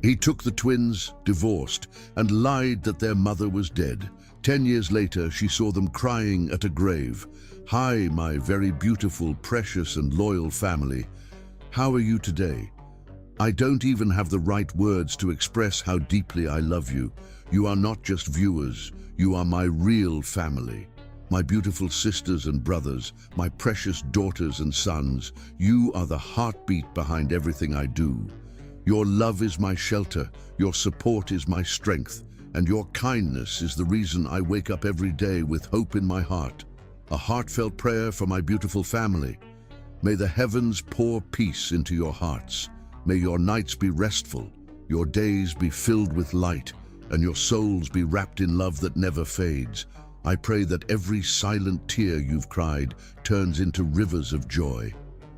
He took the twins, divorced, and lied that their mother was dead. 10 years later, she saw them crying at a grave. "Hi, my very beautiful, precious, and loyal family. How are you today? I don't even have the right words to express how deeply I love you. You are not just viewers, you are my real family. My beautiful sisters and brothers, my precious daughters and sons, you are the heartbeat behind everything I do. Your love is my shelter, your support is my strength, and your kindness is the reason I wake up every day with hope in my heart. A heartfelt prayer for my beautiful family. May the heavens pour peace into your hearts. May your nights be restful, your days be filled with light, and your souls be wrapped in love that never fades. I pray that every silent tear you've cried turns into rivers of joy,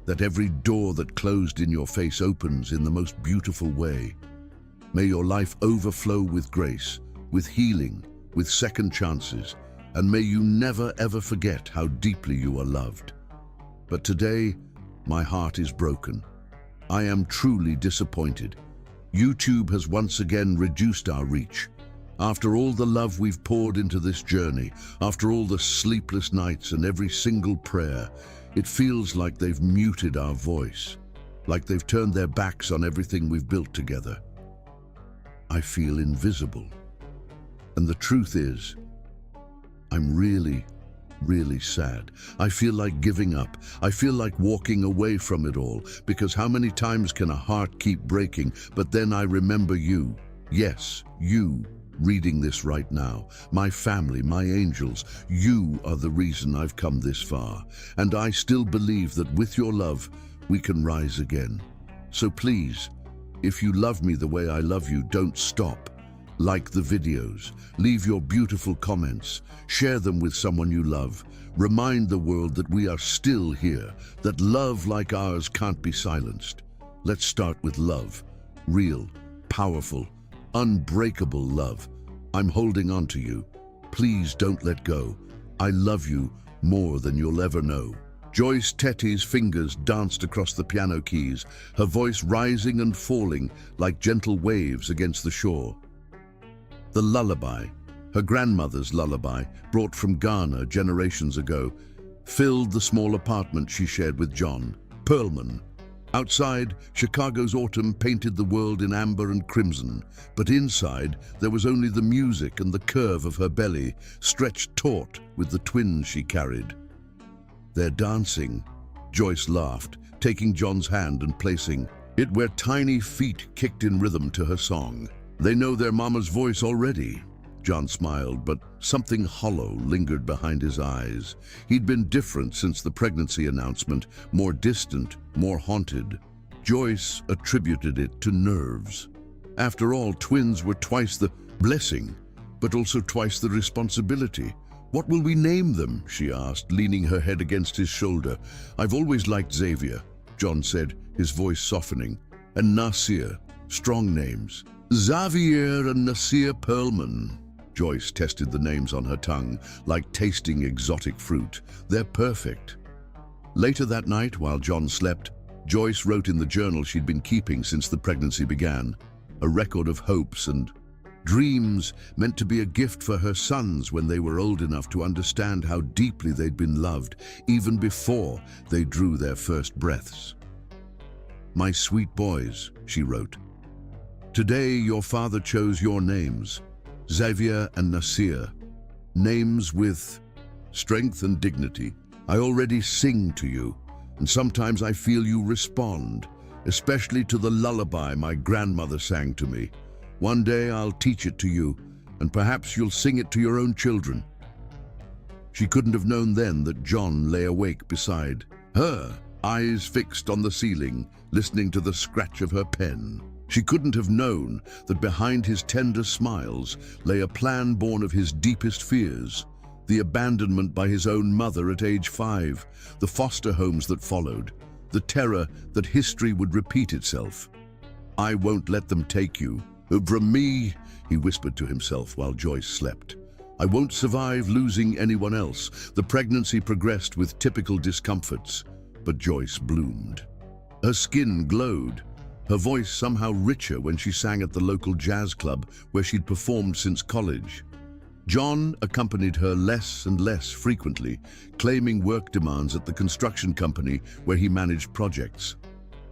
that every door that closed in your face opens in the most beautiful way. May your life overflow with grace, with healing, with second chances, and may you never ever forget how deeply you are loved. But today, my heart is broken. I am truly disappointed. YouTube has once again reduced our reach. After all the love we've poured into this journey, after all the sleepless nights and every single prayer, it feels like they've muted our voice, like they've turned their backs on everything we've built together. I feel invisible. And the truth is, I'm really sad. I feel like giving up. I feel like walking away from it all, because how many times can a heart keep breaking? But then I remember you. Yes, you. Reading this right now, my family, my angels, you are the reason I've come this far, and I still believe that with your love, we can rise again. So please, if you love me the way I love you, don't stop. Like the videos, leave your beautiful comments, share them with someone you love. Remind the world that we are still here, that love like ours can't be silenced. Let's start with love, real, powerful, unbreakable love. I'm holding on to you. Please don't let go. I love you more than you'll ever know. Joyce Tetty's fingers danced across the piano keys, her voice rising and falling like gentle waves against the shore. The lullaby, her grandmother's lullaby, brought from Ghana generations ago, filled the small apartment she shared with John Perlman. Outside, Chicago's autumn painted the world in amber and crimson, but inside there was only the music and the curve of her belly, stretched taut with the twins she carried. "They're dancing," Joyce laughed, taking John's hand and placing it where tiny feet kicked in rhythm to her song. "They know their mama's voice already." John smiled, but something hollow lingered behind his eyes. He'd been different since the pregnancy announcement, more distant, more haunted. Joyce attributed it to nerves. After all, twins were twice the blessing, but also twice the responsibility. "What will we name them?" she asked, leaning her head against his shoulder. "I've always liked Xavier," John said, his voice softening. "And Nasir, strong names." "Xavier and Nasir Perlman." Joyce tested the names on her tongue, like tasting exotic fruit. "They're perfect." Later that night, while John slept, Joyce wrote in the journal she'd been keeping since the pregnancy began, a record of hopes and dreams meant to be a gift for her sons when they were old enough to understand how deeply they'd been loved, even before they drew their first breaths. "My sweet boys," she wrote, "today your father chose your names, Xavier and Nasir, names with strength and dignity. I already sing to you, and sometimes I feel you respond, especially to the lullaby my grandmother sang to me. One day I'll teach it to you, and perhaps you'll sing it to your own children." She couldn't have known then that John lay awake beside her, eyes fixed on the ceiling, listening to the scratch of her pen. She couldn't have known that behind his tender smiles lay a plan born of his deepest fears, the abandonment by his own mother at age 5, the foster homes that followed, the terror that history would repeat itself. "I won't let them take you. From me," he whispered to himself while Joyce slept. "I won't survive losing anyone else." The pregnancy progressed with typical discomforts, but Joyce bloomed. Her skin glowed, her voice somehow richer when she sang at the local jazz club where she'd performed since college. John accompanied her less and less frequently, claiming work demands at the construction company where he managed projects.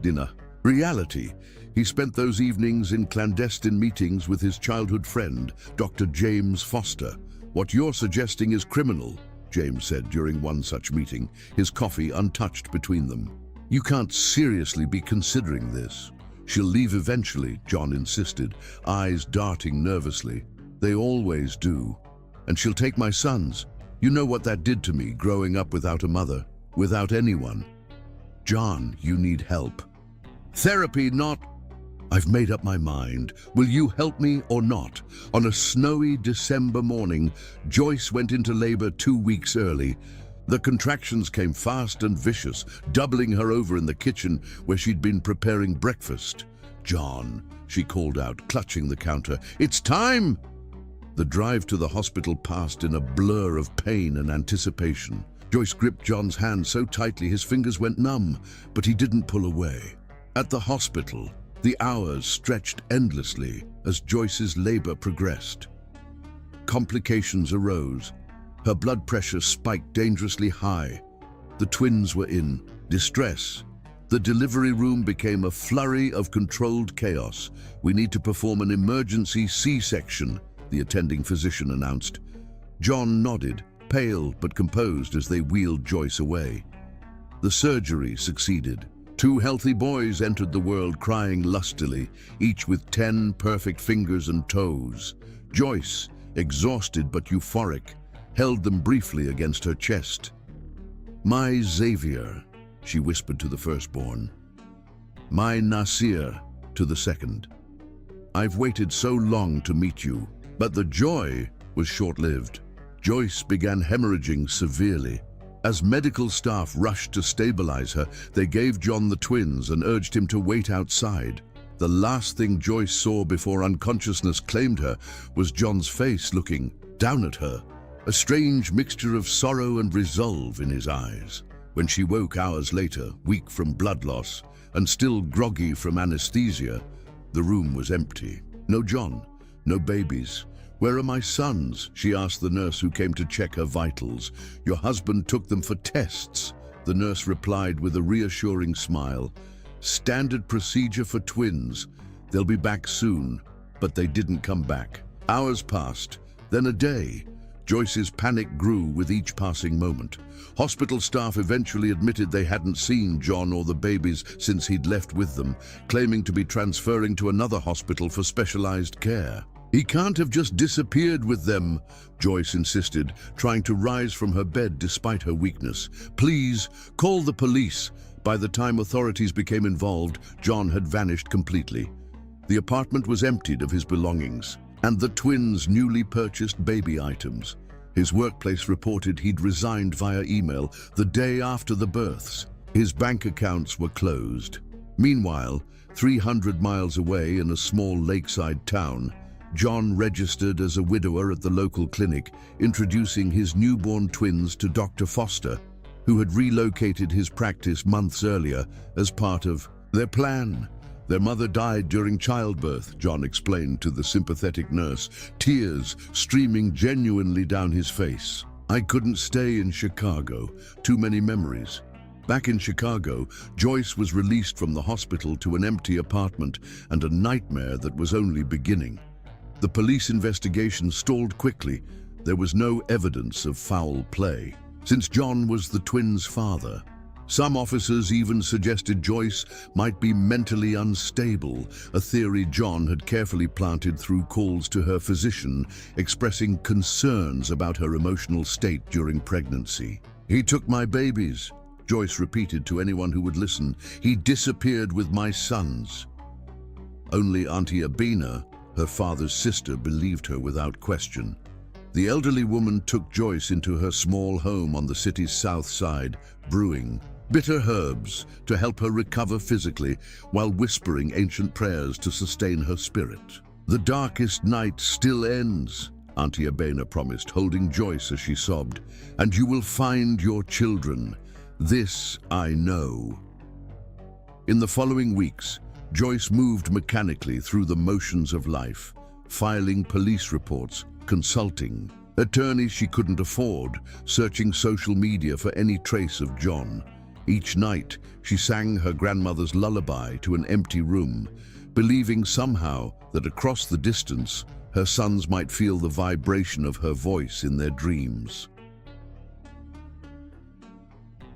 Dinner. Reality. He spent those evenings in clandestine meetings with his childhood friend, Dr. James Foster. "What you're suggesting is criminal," James said during one such meeting, his coffee untouched between them. "You can't seriously be considering this." "She'll leave eventually," John insisted, eyes darting nervously. "They always do. And she'll take my sons. You know what that did to me, growing up without a mother, without anyone." "John, you need help." "Therapy, not..." "I've made up my mind. Will you help me or not?" On a snowy December morning, Joyce went into labor 2 weeks early. The contractions came fast and vicious, doubling her over in the kitchen where she'd been preparing breakfast. "John," she called out, clutching the counter, "it's time!" The drive to the hospital passed in a blur of pain and anticipation. Joyce gripped John's hand so tightly his fingers went numb, but he didn't pull away. At the hospital, the hours stretched endlessly as Joyce's labor progressed. Complications arose. Her blood pressure spiked dangerously high. The twins were in distress. The delivery room became a flurry of controlled chaos. "We need to perform an emergency C-section," the attending physician announced. John nodded, pale but composed as they wheeled Joyce away. The surgery succeeded. 2 healthy boys entered the world crying lustily, each with 10 perfect fingers and toes. Joyce, exhausted but euphoric, held them briefly against her chest. "My Xavier," she whispered to the firstborn. "My Nasir," to the second. "I've waited so long to meet you." But the joy was short-lived. Joyce began hemorrhaging severely. As medical staff rushed to stabilize her, they gave John the twins and urged him to wait outside. The last thing Joyce saw before unconsciousness claimed her was John's face looking down at her, a strange mixture of sorrow and resolve in his eyes. When she woke hours later, weak from blood loss and still groggy from anesthesia, the room was empty. No John, no babies. "Where are my sons?" she asked the nurse who came to check her vitals. "Your husband took them for tests," the nurse replied with a reassuring smile. "Standard procedure for twins. They'll be back soon." But they didn't come back. Hours passed, then a day. Joyce's panic grew with each passing moment. Hospital staff eventually admitted they hadn't seen John or the babies since he'd left with them, claiming to be transferring to another hospital for specialized care. "He can't have just disappeared with them," Joyce insisted, trying to rise from her bed despite her weakness. "Please, call the police." By the time authorities became involved, John had vanished completely. The apartment was emptied of his belongings and the twins' newly purchased baby items. His workplace reported he'd resigned via email the day after the births. His bank accounts were closed. Meanwhile, 300 miles away in a small lakeside town, John registered as a widower at the local clinic, introducing his newborn twins to Dr. Foster, who had relocated his practice months earlier as part of their plan. "Their mother died during childbirth," John explained to the sympathetic nurse, tears streaming genuinely down his face. "I couldn't stay in Chicago. Too many memories." Back in Chicago, Joyce was released from the hospital to an empty apartment and a nightmare that was only beginning. The police investigation stalled quickly. There was no evidence of foul play, since John was the twins' father. Some officers even suggested Joyce might be mentally unstable, a theory John had carefully planted through calls to her physician, expressing concerns about her emotional state during pregnancy. "He took my babies," Joyce repeated to anyone who would listen. "He disappeared with my sons." Only Auntie Abina, her father's sister, believed her without question. The elderly woman took Joyce into her small home on the city's south side, brewing bitter herbs to help her recover physically while whispering ancient prayers to sustain her spirit. "The darkest night still ends," Auntie Abena promised, holding Joyce as she sobbed, "and you will find your children. This I know." In the following weeks, Joyce moved mechanically through the motions of life, filing police reports, consulting attorneys she couldn't afford, searching social media for any trace of John. Each night, she sang her grandmother's lullaby to an empty room, believing somehow that across the distance, her sons might feel the vibration of her voice in their dreams.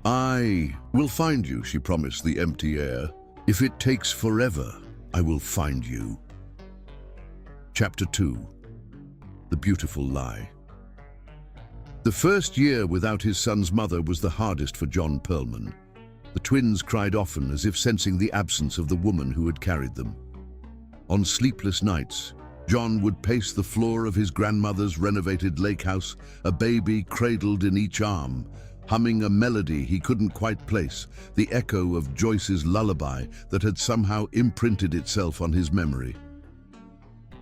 "I will find you," she promised the empty air. "If it takes forever, I will find you." Chapter 2. The Beautiful Lie. The first year without his son's mother was the hardest for John Perlman. The twins cried often, as if sensing the absence of the woman who had carried them. On sleepless nights, John would pace the floor of his grandmother's renovated lake house, a baby cradled in each arm, humming a melody he couldn't quite place, the echo of Joyce's lullaby that had somehow imprinted itself on his memory.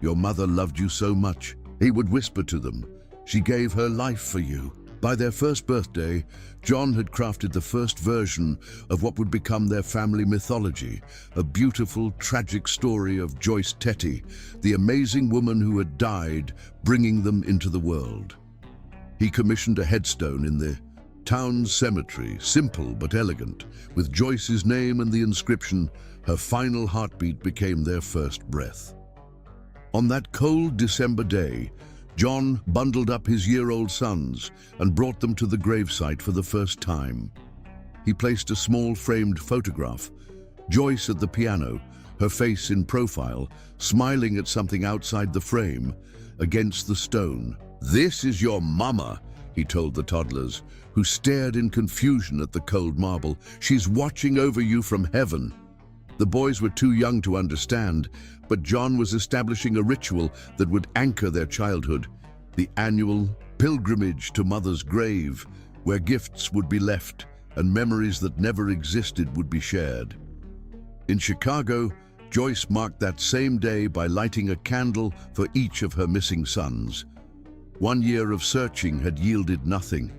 "Your mother loved you so much," he would whisper to them. "She gave her life for you." By their first birthday, John had crafted the first version of what would become their family mythology, a beautiful, tragic story of Joyce Tetty, the amazing woman who had died, bringing them into the world. He commissioned a headstone in the town cemetery, simple but elegant, with Joyce's name and the inscription, "Her final heartbeat became their first breath." On that cold December day, John bundled up his year-old sons and brought them to the gravesite for the first time. He placed a small framed photograph, Joyce at the piano, her face in profile, smiling at something outside the frame, against the stone. "This is your mama," he told the toddlers, who stared in confusion at the cold marble. "She's watching over you from heaven." The boys were too young to understand, but John was establishing a ritual that would anchor their childhood, the annual pilgrimage to Mother's grave, where gifts would be left and memories that never existed would be shared. In Chicago, Joyce marked that same day by lighting a candle for each of her missing sons. 1 year of searching had yielded nothing.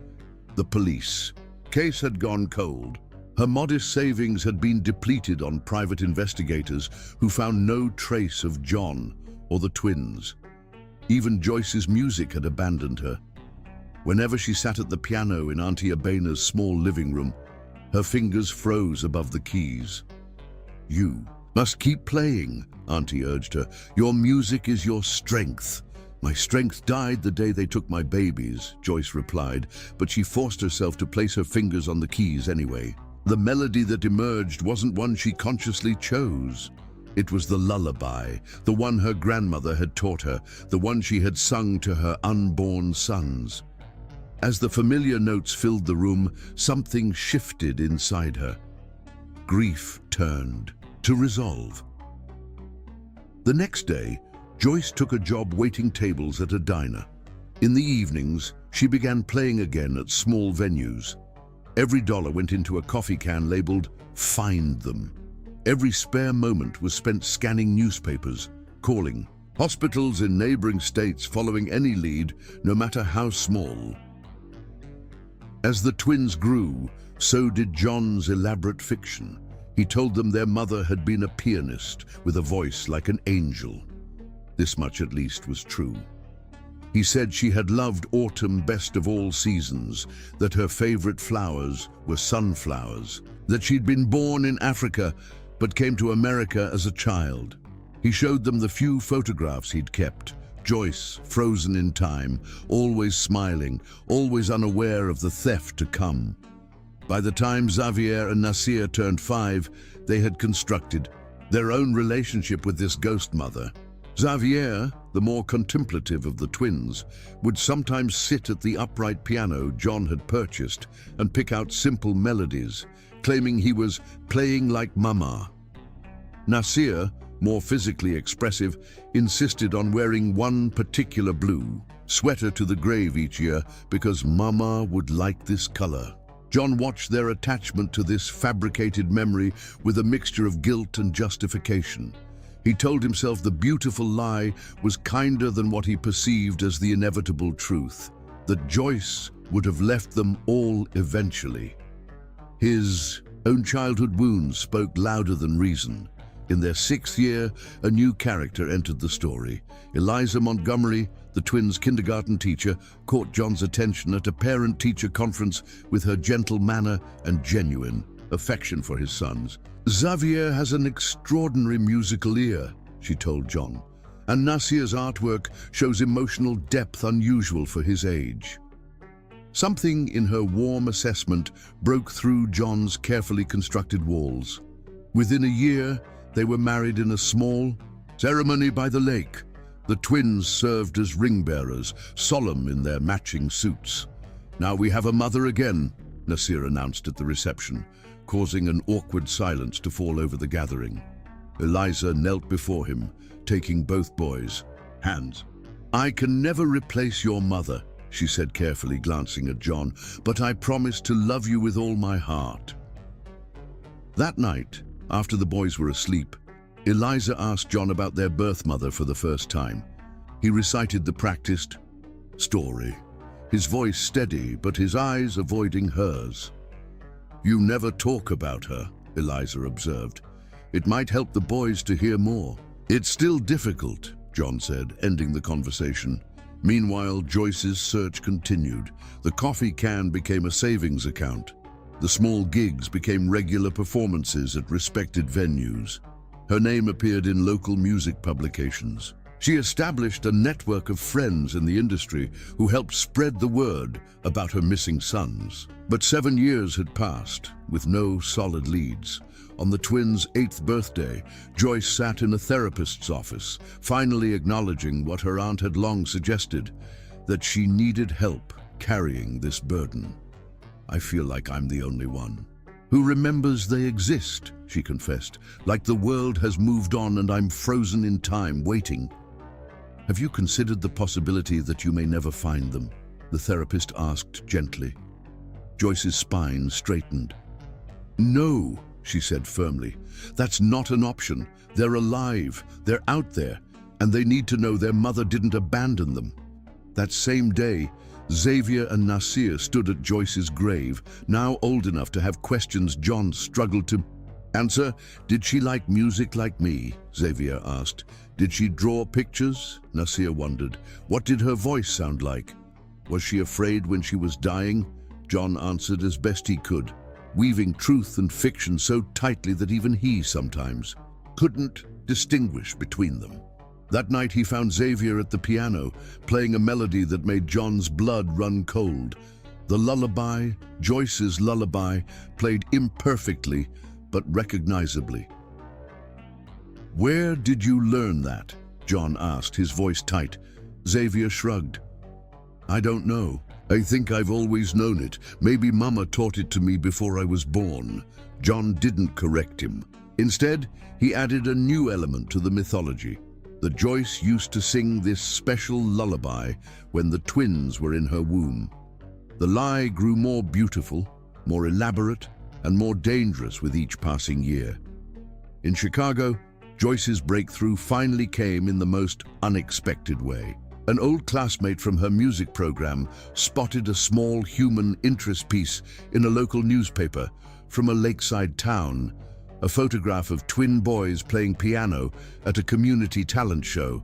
The police case had gone cold. Her modest savings had been depleted on private investigators who found no trace of John or the twins. Even Joyce's music had abandoned her. Whenever she sat at the piano in Auntie Abena's small living room, her fingers froze above the keys. "You must keep playing," Auntie urged her. "Your music is your strength." "My strength died the day they took my babies," Joyce replied, but she forced herself to place her fingers on the keys anyway. The melody that emerged wasn't one she consciously chose. It was the lullaby, the one her grandmother had taught her, the one she had sung to her unborn sons. As the familiar notes filled the room, something shifted inside her. Grief turned to resolve. The next day, Joyce took a job waiting tables at a diner. In the evenings, she began playing again at small venues. Every dollar went into a coffee can labeled, "Find Them." Every spare moment was spent scanning newspapers, calling hospitals in neighboring states, following any lead, no matter how small. As the twins grew, so did John's elaborate fiction. He told them their mother had been a pianist with a voice like an angel. This much at least was true. He said she had loved autumn best of all seasons, that her favorite flowers were sunflowers, that she'd been born in Africa but came to America as a child. He showed them the few photographs he'd kept, Joyce, frozen in time, always smiling, always unaware of the theft to come. By the time Xavier and Nasir turned 5, they had constructed their own relationship with this ghost mother. Xavier, the more contemplative of the twins, would sometimes sit at the upright piano John had purchased and pick out simple melodies, claiming he was playing like Mama. Nasir, more physically expressive, insisted on wearing one particular blue sweater to the grave each year because Mama would like this color. John watched their attachment to this fabricated memory with a mixture of guilt and justification. He told himself the beautiful lie was kinder than what he perceived as the inevitable truth, that Joyce would have left them all eventually. His own childhood wounds spoke louder than reason. In their 6th year, a new character entered the story. Eliza Montgomery, the twins' kindergarten teacher, caught John's attention at a parent-teacher conference with her gentle manner and genuine affection for his sons. "Xavier has an extraordinary musical ear," she told John, "and Nasir's artwork shows emotional depth unusual for his age." Something in her warm assessment broke through John's carefully constructed walls. Within a year, they were married in a small ceremony by the lake. The twins served as ring bearers, solemn in their matching suits. "Now we have a mother again," Nasir announced at the reception, causing an awkward silence to fall over the gathering. Eliza knelt before him, taking both boys' hands. "I can never replace your mother," she said carefully, glancing at John, "but I promise to love you with all my heart." That night, after the boys were asleep, Eliza asked John about their birth mother for the first time. He recited the practiced story, his voice steady but his eyes avoiding hers. "You never talk about her," Eliza observed. "It might help the boys to hear more." "It's still difficult," John said, ending the conversation. Meanwhile, Joyce's search continued. The coffee can became a savings account. The small gigs became regular performances at respected venues. Her name appeared in local music publications. She established a network of friends in the industry who helped spread the word about her missing sons. But 7 years had passed, with no solid leads. On the twins' 8th birthday, Joyce sat in a therapist's office, finally acknowledging what her aunt had long suggested, that she needed help carrying this burden. "I feel like I'm the only one who remembers they exist," she confessed, "like the world has moved on and I'm frozen in time, waiting." "Have you considered the possibility that you may never find them?" the therapist asked gently. Joyce's spine straightened. "No," she said firmly. "That's not an option. They're alive, they're out there, and they need to know their mother didn't abandon them." That same day, Xavier and Nasir stood at Joyce's grave, now old enough to have questions John struggled to answer. "Did she like music like me?" Xavier asked. "Did she draw pictures?" Nasir wondered. "What did her voice sound like? Was she afraid when she was dying?" John answered as best he could, weaving truth and fiction so tightly that even he sometimes couldn't distinguish between them. That night he found Xavier at the piano, playing a melody that made John's blood run cold. The lullaby, Joyce's lullaby, played imperfectly but recognizably. "Where did you learn that?" John asked, his voice tight. Xavier shrugged. "I don't know. I think I've always known it. Maybe Mama taught it to me before I was born." John didn't correct him. Instead, he added a new element to the mythology. That Joyce used to sing this special lullaby when the twins were in her womb. The lie grew more beautiful, more elaborate, and more dangerous with each passing year. In Chicago, Joyce's breakthrough finally came in the most unexpected way. An old classmate from her music program spotted a small human interest piece in a local newspaper from a lakeside town, a photograph of twin boys playing piano at a community talent show.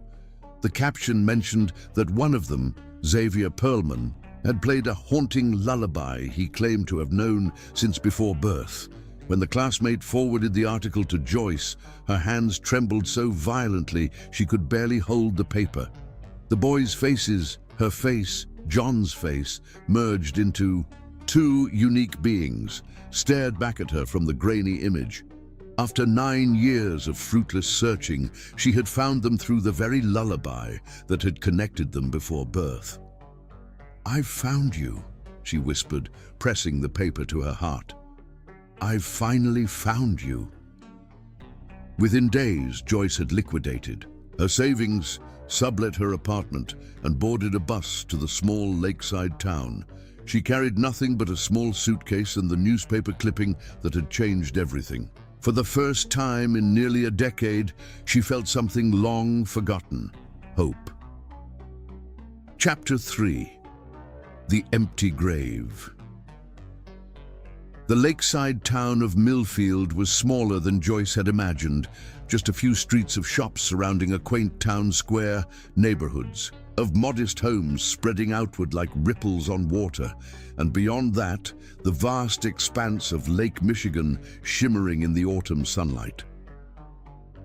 The caption mentioned that one of them, Xavier Perlman, had played a haunting lullaby he claimed to have known since before birth. When the classmate forwarded the article to Joyce, her hands trembled so violently she could barely hold the paper. The boys' faces, her face, John's face, merged into two unique beings, stared back at her from the grainy image. After 9 years of fruitless searching, she had found them through the very lullaby that had connected them before birth. "I've found you," she whispered, pressing the paper to her heart. "I've finally found you." Within days, Joyce had liquidated her savings, sublet her apartment, and boarded a bus to the small lakeside town. She carried nothing but a small suitcase and the newspaper clipping that had changed everything. For the first time in nearly a decade, she felt something long forgotten: hope. Chapter 3. The Empty Grave. The lakeside town of Millfield was smaller than Joyce had imagined, just a few streets of shops surrounding a quaint town square, neighborhoods of modest homes spreading outward like ripples on water, and beyond that, the vast expanse of Lake Michigan shimmering in the autumn sunlight.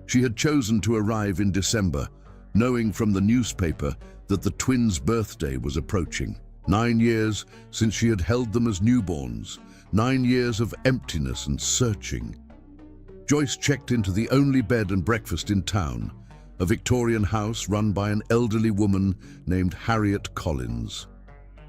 She had chosen to arrive in December, knowing from the newspaper that the twins' birthday was approaching. 9 years since she had held them as newborns, 9 years of emptiness and searching. Joyce checked into the only bed and breakfast in town, a Victorian house run by an elderly woman named Harriet Collins.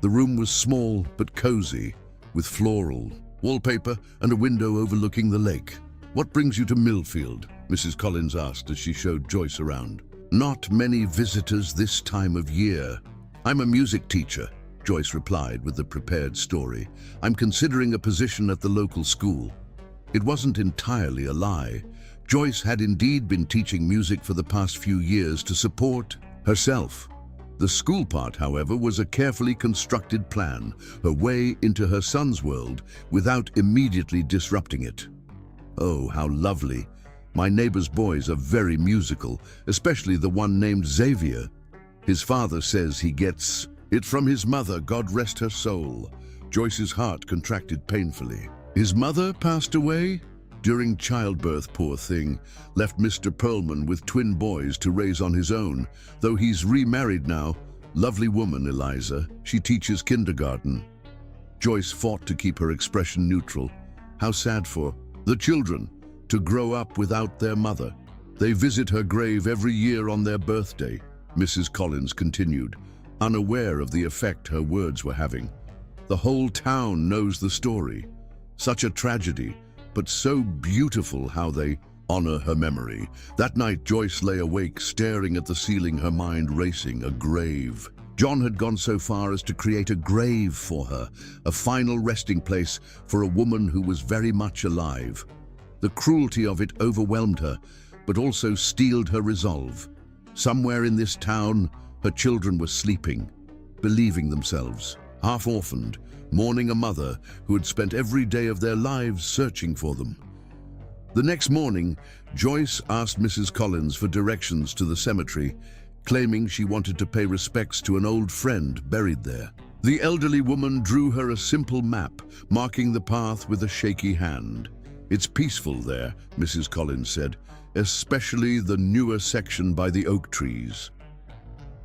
The room was small but cozy, with floral wallpaper and a window overlooking the lake. "What brings you to Millfield?" Mrs. Collins asked as she showed Joyce around. "Not many visitors this time of year. I'm a music teacher," Joyce replied with a prepared story. "I'm considering a position at the local school." It wasn't entirely a lie. Joyce had indeed been teaching music for the past few years to support herself. The school part, however, was a carefully constructed plan, her way into her son's world without immediately disrupting it. "Oh, how lovely. My neighbor's boys are very musical, especially the one named Xavier. His father says he gets it from his mother, God rest her soul." Joyce's heart contracted painfully. "His mother passed away during childbirth, poor thing. Left Mr. Perlman with twin boys to raise on his own, though he's remarried now. Lovely woman, Eliza. She teaches kindergarten." Joyce fought to keep her expression neutral. How sad for the children to grow up without their mother. "They visit her grave every year on their birthday," Mrs. Collins continued, unaware of the effect her words were having. "The whole town knows the story. Such a tragedy, but so beautiful how they honor her memory." That night, Joyce lay awake, staring at the ceiling, her mind racing. A grave. John had gone so far as to create a grave for her, a final resting place for a woman who was very much alive. The cruelty of it overwhelmed her, but also steeled her resolve. Somewhere in this town, her children were sleeping, believing themselves, half-orphaned, mourning a mother who had spent every day of their lives searching for them. The next morning, Joyce asked Mrs. Collins for directions to the cemetery, claiming she wanted to pay respects to an old friend buried there. The elderly woman drew her a simple map, marking the path with a shaky hand. "It's peaceful there," Mrs. Collins said, "especially the newer section by the oak trees."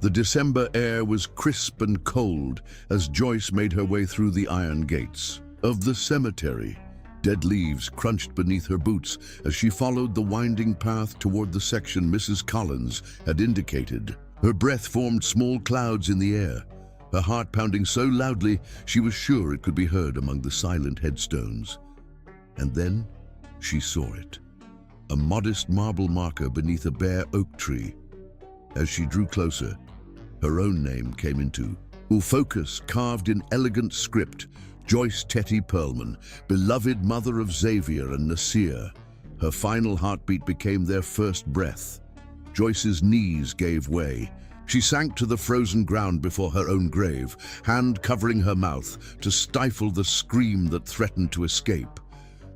The December air was crisp and cold as Joyce made her way through the iron gates of the cemetery. Dead leaves crunched beneath her boots as she followed the winding path toward the section Mrs. Collins had indicated. Her breath formed small clouds in the air, her heart pounding so loudly she was sure it could be heard among the silent headstones. And then she saw it, a modest marble marker beneath a bare oak tree. As she drew closer, her own name came into focus, carved in elegant script: Joyce Tetty Perlman, beloved mother of Xavier and Nasir. Her final heartbeat became their first breath. Joyce's knees gave way. She sank to the frozen ground before her own grave, hand covering her mouth to stifle the scream that threatened to escape.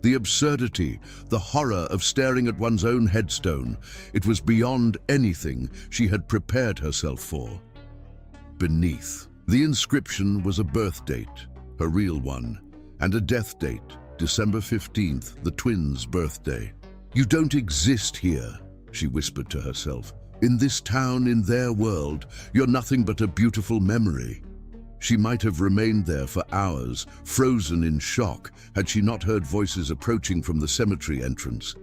The absurdity, the horror of staring at one's own headstone, it was beyond anything she had prepared herself for. Beneath, the inscription was a birth date, her real one, and a death date, December 15th, the twins' birthday. "You don't exist here," she whispered to herself. "In this town, in their world, you're nothing but a beautiful memory." She might have remained there for hours, frozen in shock, had she not heard voices approaching from the cemetery entrance.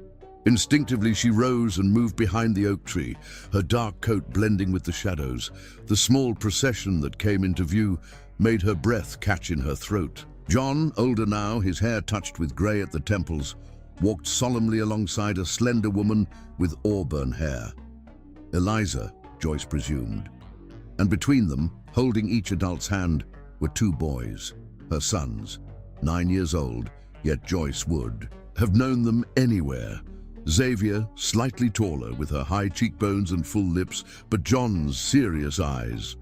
Instinctively, she rose and moved behind the oak tree, her dark coat blending with the shadows. The small procession that came into view made her breath catch in her throat. John, older now, his hair touched with grey at the temples, walked solemnly alongside a slender woman with auburn hair. Eliza, Joyce presumed. And between them, holding each adult's hand, were two boys, her sons, 9 years old, yet Joyce would have known them anywhere. Xavier, slightly taller, with her high cheekbones and full lips, but John's serious eyes.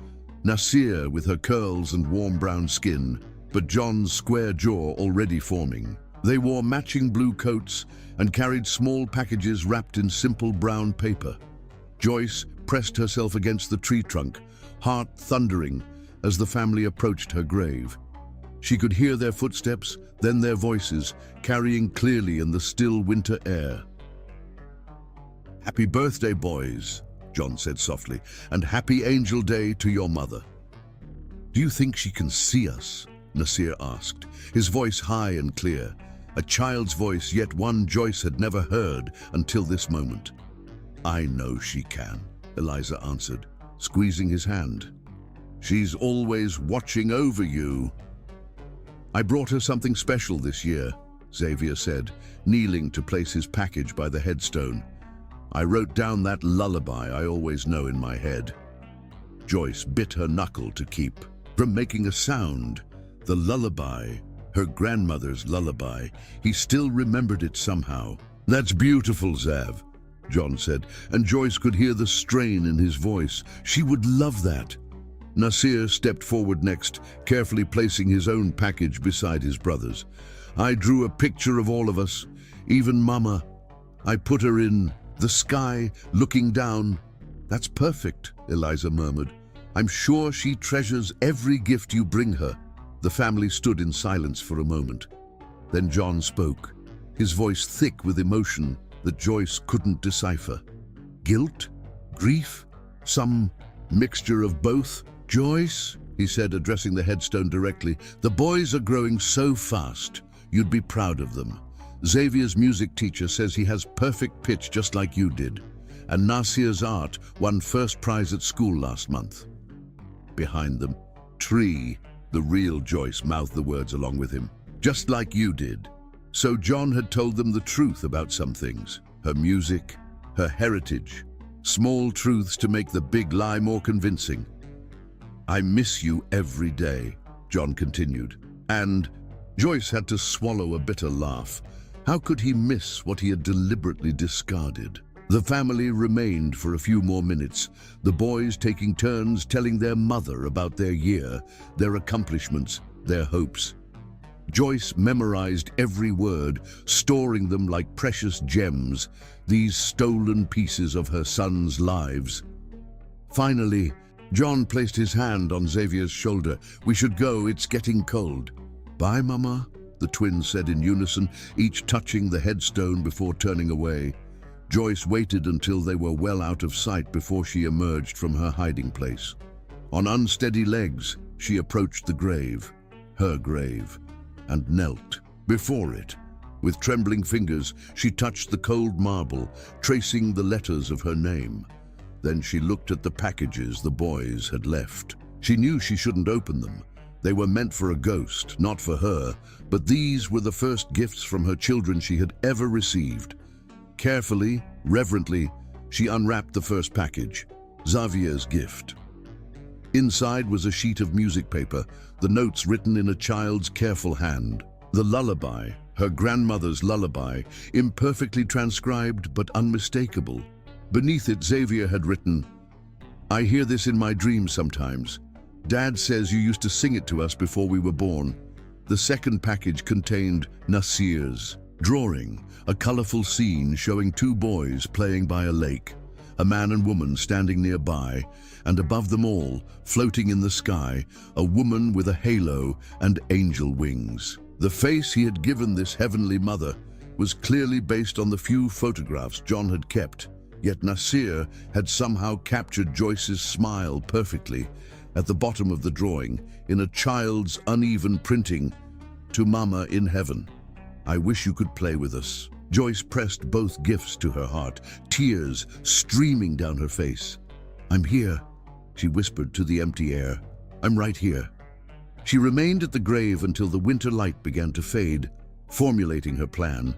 Nasir, with her curls and warm brown skin, but John's square jaw already forming. They wore matching blue coats and carried small packages wrapped in simple brown paper. Joyce pressed herself against the tree trunk, heart thundering as the family approached her grave. She could hear their footsteps, then their voices, carrying clearly in the still winter air. "Happy birthday, boys," John said softly, "and happy Angel Day to your mother." "Do you think she can see us?" Nasir asked, his voice high and clear, a child's voice, yet one Joyce had never heard until this moment. "I know she can," Eliza answered, squeezing his hand. "She's always watching over you." "I brought her something special this year," Xavier said, kneeling to place his package by the headstone. "I wrote down that lullaby I always know in my head." Joyce bit her knuckle to keep from making a sound. The lullaby, her grandmother's lullaby, he still remembered it somehow. "That's beautiful, Zav," John said, and Joyce could hear the strain in his voice. She would love that. Nasir stepped forward next, carefully placing his own package beside his brother's. "I drew a picture of all of us, even Mama. I put her in the sky, looking down." "That's perfect," Eliza murmured. "I'm sure she treasures every gift you bring her." The family stood in silence for a moment. Then John spoke, his voice thick with emotion that Joyce couldn't decipher. "Guilt? Grief? Some mixture of both?" "Joyce," he said, addressing the headstone directly, "the boys are growing so fast. You'd be proud of them. Xavier's music teacher says he has perfect pitch just like you did. And Nasir's art won first prize at school last month." Behind them, Tree, the real Joyce, mouthed the words along with him. "Just like you did." So John had told them the truth about some things. Her music, her heritage. Small truths to make the big lie more convincing. "I miss you every day," John continued. And Joyce had to swallow a bitter laugh. How could he miss what he had deliberately discarded? The family remained for a few more minutes, the boys taking turns telling their mother about their year, their accomplishments, their hopes. Joyce memorized every word, storing them like precious gems, these stolen pieces of her sons' lives. Finally, John placed his hand on Xavier's shoulder. "We should go, it's getting cold." "Bye, Mama," the twins said in unison, each touching the headstone before turning away. Joyce waited until they were well out of sight before she emerged from her hiding place. On unsteady legs, she approached the grave, her grave, and knelt before it. With trembling fingers, she touched the cold marble, tracing the letters of her name. Then she looked at the packages the boys had left. She knew she shouldn't open them. They were meant for a ghost, not for her, but these were the first gifts from her children she had ever received. Carefully, reverently, she unwrapped the first package, Xavier's gift. Inside was a sheet of music paper, the notes written in a child's careful hand. The lullaby, her grandmother's lullaby, imperfectly transcribed but unmistakable. Beneath it, Xavier had written, "I hear this in my dreams sometimes. Dad says you used to sing it to us before we were born." The second package contained Nasir's drawing, a colorful scene showing two boys playing by a lake, a man and woman standing nearby, and above them all, floating in the sky, a woman with a halo and angel wings. The face he had given this heavenly mother was clearly based on the few photographs John had kept. Yet Nasir had somehow captured Joyce's smile perfectly. At the bottom of the drawing, in a child's uneven printing, "To Mama in heaven. I wish you could play with us." Joyce pressed both gifts to her heart, tears streaming down her face. "I'm here," she whispered to the empty air. "I'm right here." She remained at the grave until the winter light began to fade, formulating her plan.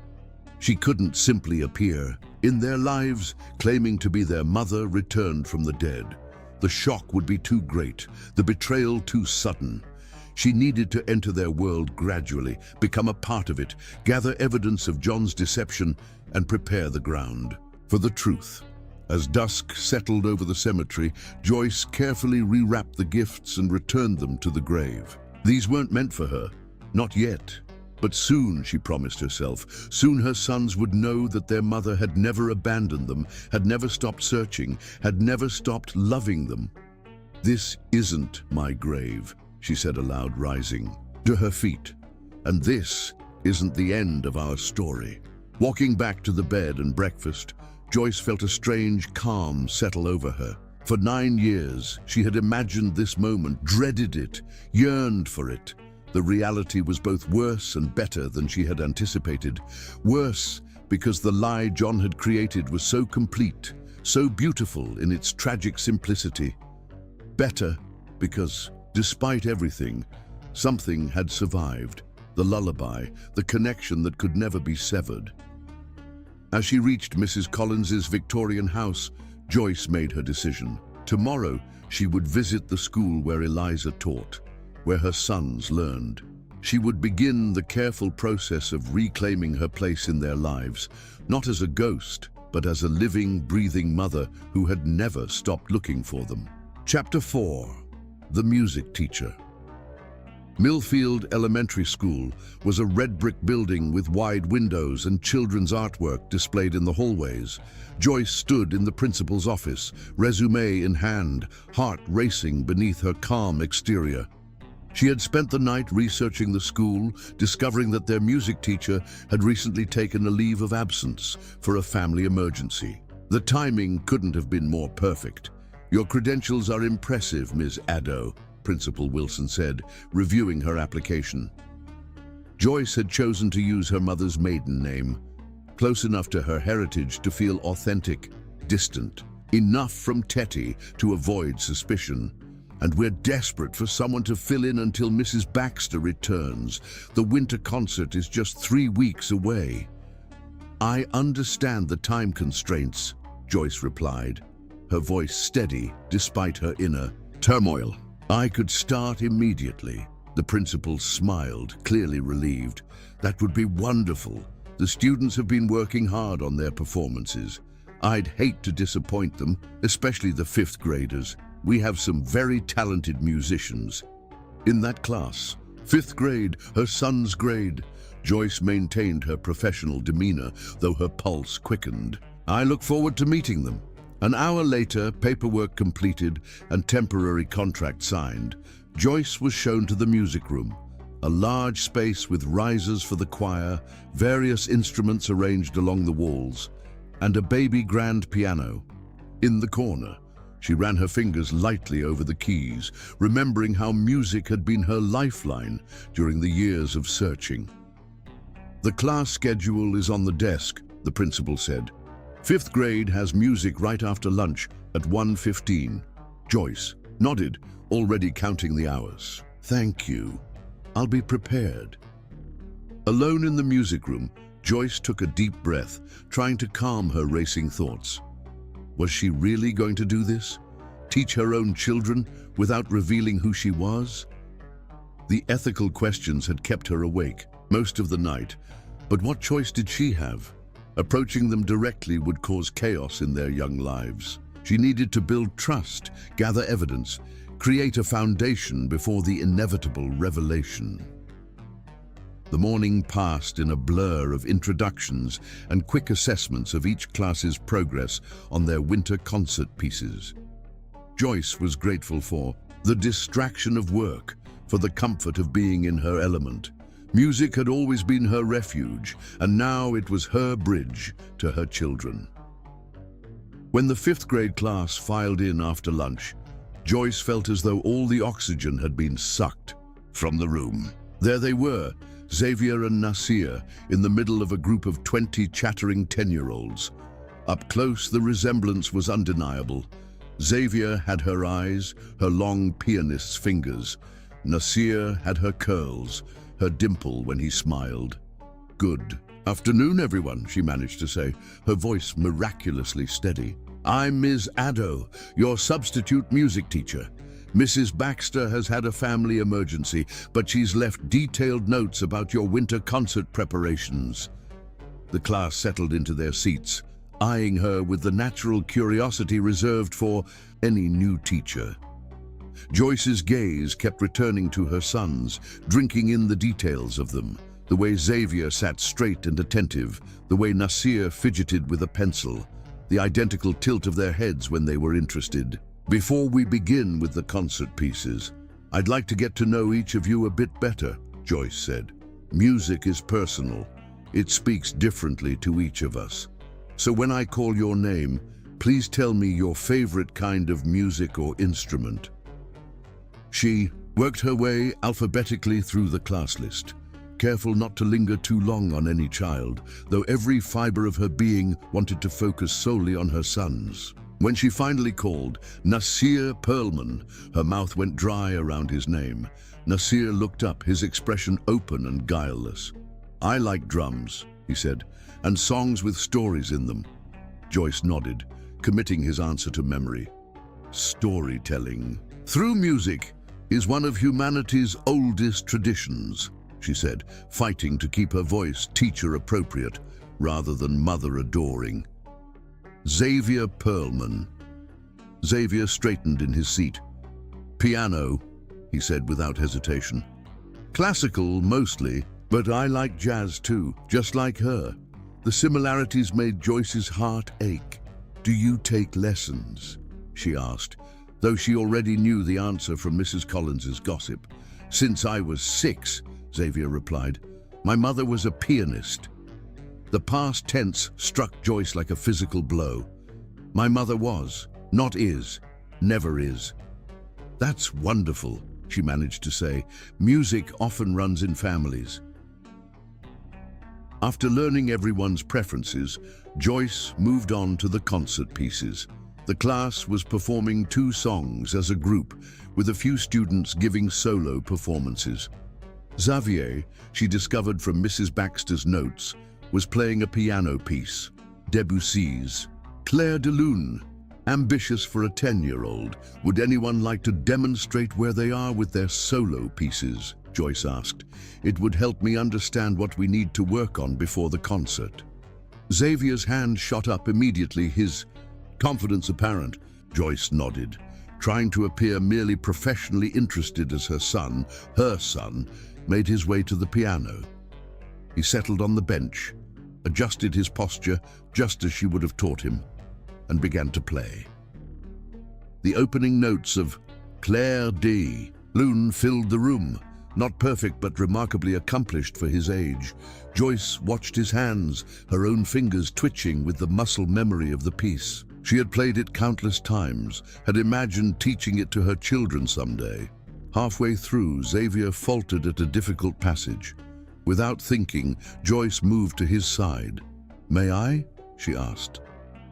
She couldn't simply appear. In their lives, claiming to be their mother returned from the dead. The shock would be too great, the betrayal too sudden. She needed to enter their world gradually, become a part of it, gather evidence of John's deception, and prepare the ground for the truth. As dusk settled over the cemetery, Joyce carefully rewrapped the gifts and returned them to the grave. These weren't meant for her, not yet. But soon, she promised herself, soon her sons would know that their mother had never abandoned them, had never stopped searching, had never stopped loving them. "This isn't my grave," she said aloud, rising to her feet. "And this isn't the end of our story." Walking back to the bed and breakfast, Joyce felt a strange calm settle over her. For 9 years, she had imagined this moment, dreaded it, yearned for it. The reality was both worse and better than she had anticipated. Worse because the lie John had created was so complete, so beautiful in its tragic simplicity. Better because, despite everything, something had survived. The lullaby, the connection that could never be severed. As she reached Mrs. Collins's Victorian house, Joyce made her decision. Tomorrow, she would visit the school where Eliza taught, where her sons learned. She would begin the careful process of reclaiming her place in their lives, not as a ghost, but as a living, breathing mother who had never stopped looking for them. Chapter 4. The Music Teacher. Millfield Elementary School was a red brick building with wide windows and children's artwork displayed in the hallways. Joyce stood in the principal's office, resume in hand, heart racing beneath her calm exterior. She had spent the night researching the school, discovering that their music teacher had recently taken a leave of absence for a family emergency. The timing couldn't have been more perfect. "Your credentials are impressive, Ms. Addo," Principal Wilson said, reviewing her application. Joyce had chosen to use her mother's maiden name, close enough to her heritage to feel authentic, distant, enough from Tetty to avoid suspicion. "And we're desperate for someone to fill in until Mrs. Baxter returns. The winter concert is just 3 weeks away." "I understand the time constraints," Joyce replied, her voice steady despite her inner turmoil. "I could start immediately." The principal smiled, clearly relieved. "That would be wonderful. The students have been working hard on their performances. I'd hate to disappoint them, especially the 5th graders. We have some very talented musicians." In that class, 5th grade, her son's grade, Joyce maintained her professional demeanor, though her pulse quickened. "I look forward to meeting them." An hour later, paperwork completed and temporary contract signed, Joyce was shown to the music room, a large space with risers for the choir, various instruments arranged along the walls, and a baby grand piano. In the corner, she ran her fingers lightly over the keys, remembering how music had been her lifeline during the years of searching. "The class schedule is on the desk," the principal said. "5th grade has music right after lunch at 1:15. Joyce nodded, already counting the hours. "Thank you. I'll be prepared." Alone in the music room, Joyce took a deep breath, trying to calm her racing thoughts. Was she really going to do this? Teach her own children without revealing who she was? The ethical questions had kept her awake most of the night, but what choice did she have? Approaching them directly would cause chaos in their young lives. She needed to build trust, gather evidence, create a foundation before the inevitable revelation. The morning passed in a blur of introductions and quick assessments of each class's progress on their winter concert pieces. Joyce was grateful for the distraction of work, for the comfort of being in her element. Music had always been her refuge, and now it was her bridge to her children. When the 5th grade class filed in after lunch, Joyce felt as though all the oxygen had been sucked from the room. There they were, Xavier and Nasir, in the middle of a group of 20 chattering 10-year-olds. Up close, the resemblance was undeniable. Xavier had her eyes, her long pianist's fingers. Nasir had her curls, her dimple when he smiled. "Good afternoon, everyone," she managed to say, her voice miraculously steady. "I'm Ms. Addo, your substitute music teacher. Mrs. Baxter has had a family emergency, but she's left detailed notes about your winter concert preparations." The class settled into their seats, eyeing her with the natural curiosity reserved for any new teacher. Joyce's gaze kept returning to her sons, drinking in the details of them. The way Xavier sat straight and attentive, the way Nasir fidgeted with a pencil, the identical tilt of their heads when they were interested. Before we begin with the concert pieces, I'd like to get to know each of you a bit better, Joyce said. Music is personal. It speaks differently to each of us. So when I call your name, please tell me your favorite kind of music or instrument. She worked her way alphabetically through the class list, careful not to linger too long on any child, though every fiber of her being wanted to focus solely on her sons. When she finally called Nasir Perlman, her mouth went dry around his name. Nasir looked up, his expression open and guileless. I like drums, he said, and songs with stories in them. Joyce nodded, committing his answer to memory. Storytelling, through music, is one of humanity's oldest traditions, she said, fighting to keep her voice teacher-appropriate rather than mother-adoring. Xavier Perlman. Xavier straightened in his seat. Piano, he said without hesitation. Classical, mostly, but I like jazz too, just like her. The similarities made Joyce's heart ache. Do you take lessons? She asked, though she already knew the answer from Mrs. Collins's gossip. Since I was 6, Xavier replied. My mother was a pianist. The past tense struck Joyce like a physical blow. My mother was, not is, never is. That's wonderful, she managed to say. Music often runs in families. After learning everyone's preferences, Joyce moved on to the concert pieces. The class was performing 2 songs as a group, with a few students giving solo performances. Xavier, she discovered from Mrs. Baxter's notes, was playing a piano piece, Debussy's Clair de Lune. Ambitious for a 10-year-old, would anyone like to demonstrate where they are with their solo pieces? Joyce asked. It would help me understand what we need to work on before the concert. Xavier's hand shot up immediately, his confidence apparent. Joyce nodded, trying to appear merely professionally interested as her son, made his way to the piano. He settled on the bench, adjusted his posture just as she would have taught him, and began to play. The opening notes of Clair de Lune filled the room, not perfect but remarkably accomplished for his age. Joyce watched his hands, her own fingers twitching with the muscle memory of the piece. She had played it countless times, had imagined teaching it to her children someday. Halfway through, Xavier faltered at a difficult passage. Without thinking, Joyce moved to his side. May I? She asked.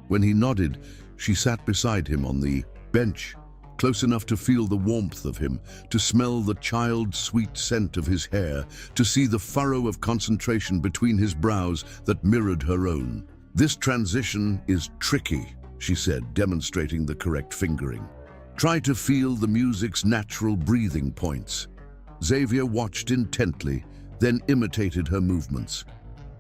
When he nodded, she sat beside him on the bench, close enough to feel the warmth of him, to smell the child-sweet scent of his hair, to see the furrow of concentration between his brows that mirrored her own. This transition is tricky, she said, demonstrating the correct fingering. Try to feel the music's natural breathing points. Xavier watched intently, then imitated her movements.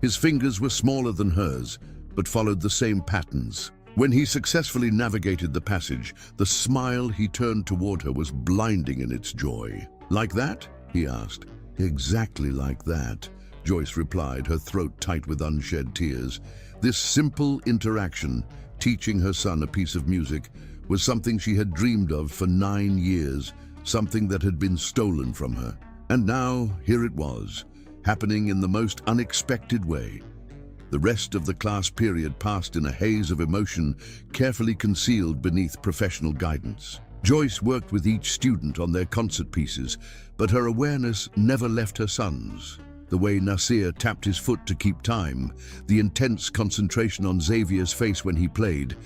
His fingers were smaller than hers, but followed the same patterns. When he successfully navigated the passage, the smile he turned toward her was blinding in its joy. Like that? He asked. Exactly like that, Joyce replied, her throat tight with unshed tears. This simple interaction, teaching her son a piece of music, was something she had dreamed of for 9 years, something that had been stolen from her. And now, here it was, happening in the most unexpected way. The rest of the class period passed in a haze of emotion, carefully concealed beneath professional guidance. Joyce worked with each student on their concert pieces, but her awareness never left her sons. The way Nasir tapped his foot to keep time, the intense concentration on Xavier's face when he played,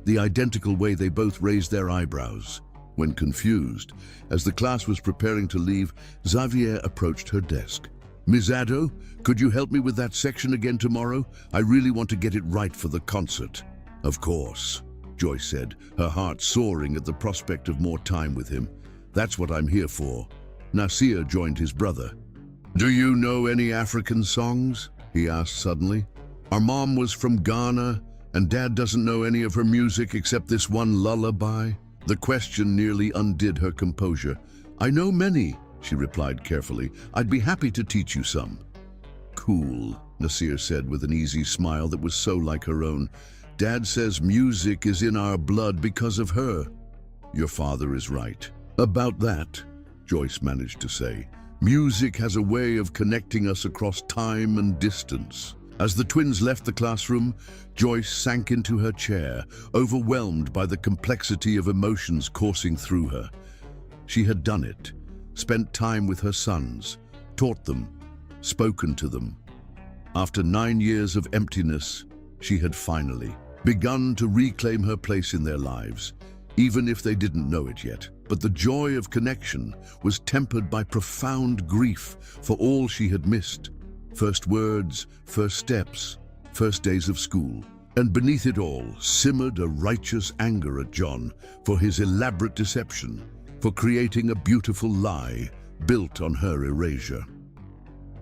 the identical way they both raised their eyebrows. When confused, as the class was preparing to leave, Xavier approached her desk. Ms. Addo, could you help me with that section again tomorrow? I really want to get it right for the concert. Of course, Joyce said, her heart soaring at the prospect of more time with him. That's what I'm here for. Nasir joined his brother. Do you know any African songs? He asked suddenly. Our mom was from Ghana, and Dad doesn't know any of her music except this one lullaby. The question nearly undid her composure. I know many, she replied carefully. I'd be happy to teach you some. Cool, Nasir said with an easy smile that was so like her own. Dad says music is in our blood because of her. Your father is right. About that, Joyce managed to say. Music has a way of connecting us across time and distance. As the twins left the classroom, Joyce sank into her chair, overwhelmed by the complexity of emotions coursing through her. She had done it, spent time with her sons, taught them, spoken to them. After 9 years of emptiness, she had finally begun to reclaim her place in their lives, even if they didn't know it yet. But the joy of connection was tempered by profound grief for all she had missed. First words, first steps, first days of school. And beneath it all simmered a righteous anger at John for his elaborate deception, for creating a beautiful lie built on her erasure.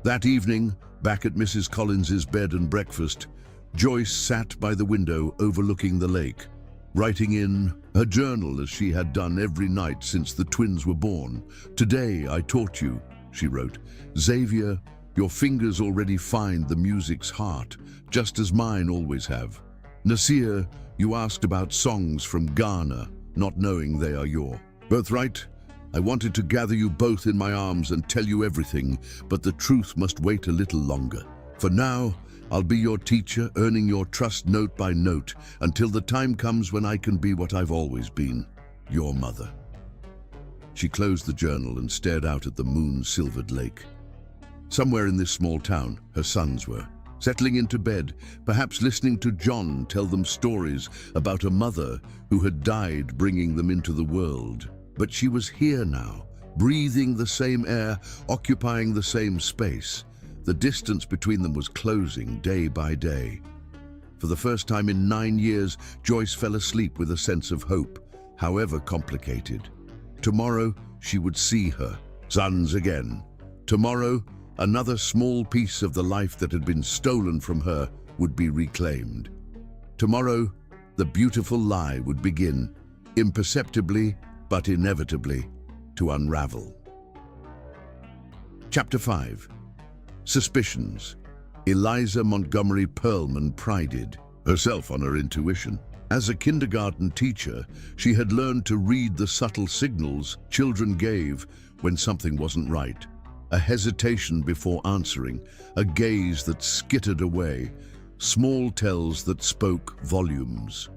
That evening, back at Mrs. Collins's bed and breakfast, Joyce sat by the window overlooking the lake, writing in her journal as she had done every night since the twins were born. Today I taught you, she wrote. Xavier, your fingers already find the music's heart, just as mine always have. Nasir, you asked about songs from Ghana, not knowing they are your birthright. I wanted to gather you both in my arms and tell you everything, but the truth must wait a little longer. For now, I'll be your teacher, earning your trust note by note, until the time comes when I can be what I've always been, your mother. She closed the journal and stared out at the moon-silvered lake. Somewhere in this small town, her sons were settling into bed, perhaps listening to John tell them stories about a mother who had died bringing them into the world. But she was here now, breathing the same air, occupying the same space. The distance between them was closing day by day. For the first time in 9 years, Joyce fell asleep with a sense of hope, however complicated. Tomorrow, she would see her sons again. Tomorrow, another small piece of the life that had been stolen from her would be reclaimed. Tomorrow, the beautiful lie would begin, imperceptibly but inevitably, to unravel. Chapter 5. Suspicions. Eliza Montgomery Perlman prided herself on her intuition. As a kindergarten teacher, she had learned to read the subtle signals children gave when something wasn't right. A hesitation before answering, a gaze that skittered away, small tells that spoke volumes.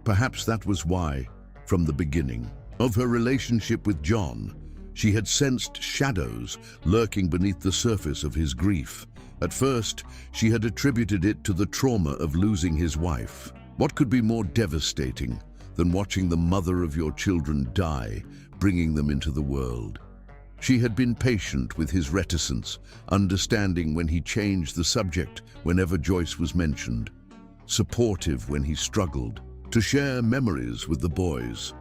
Perhaps that was why, from the beginning of her relationship with John, she had sensed shadows lurking beneath the surface of his grief. At first, she had attributed it to the trauma of losing his wife. What could be more devastating than watching the mother of your children die, bringing them into the world? She had been patient with his reticence, understanding when he changed the subject whenever Joyce was mentioned, supportive when he struggled, to share memories with the boys.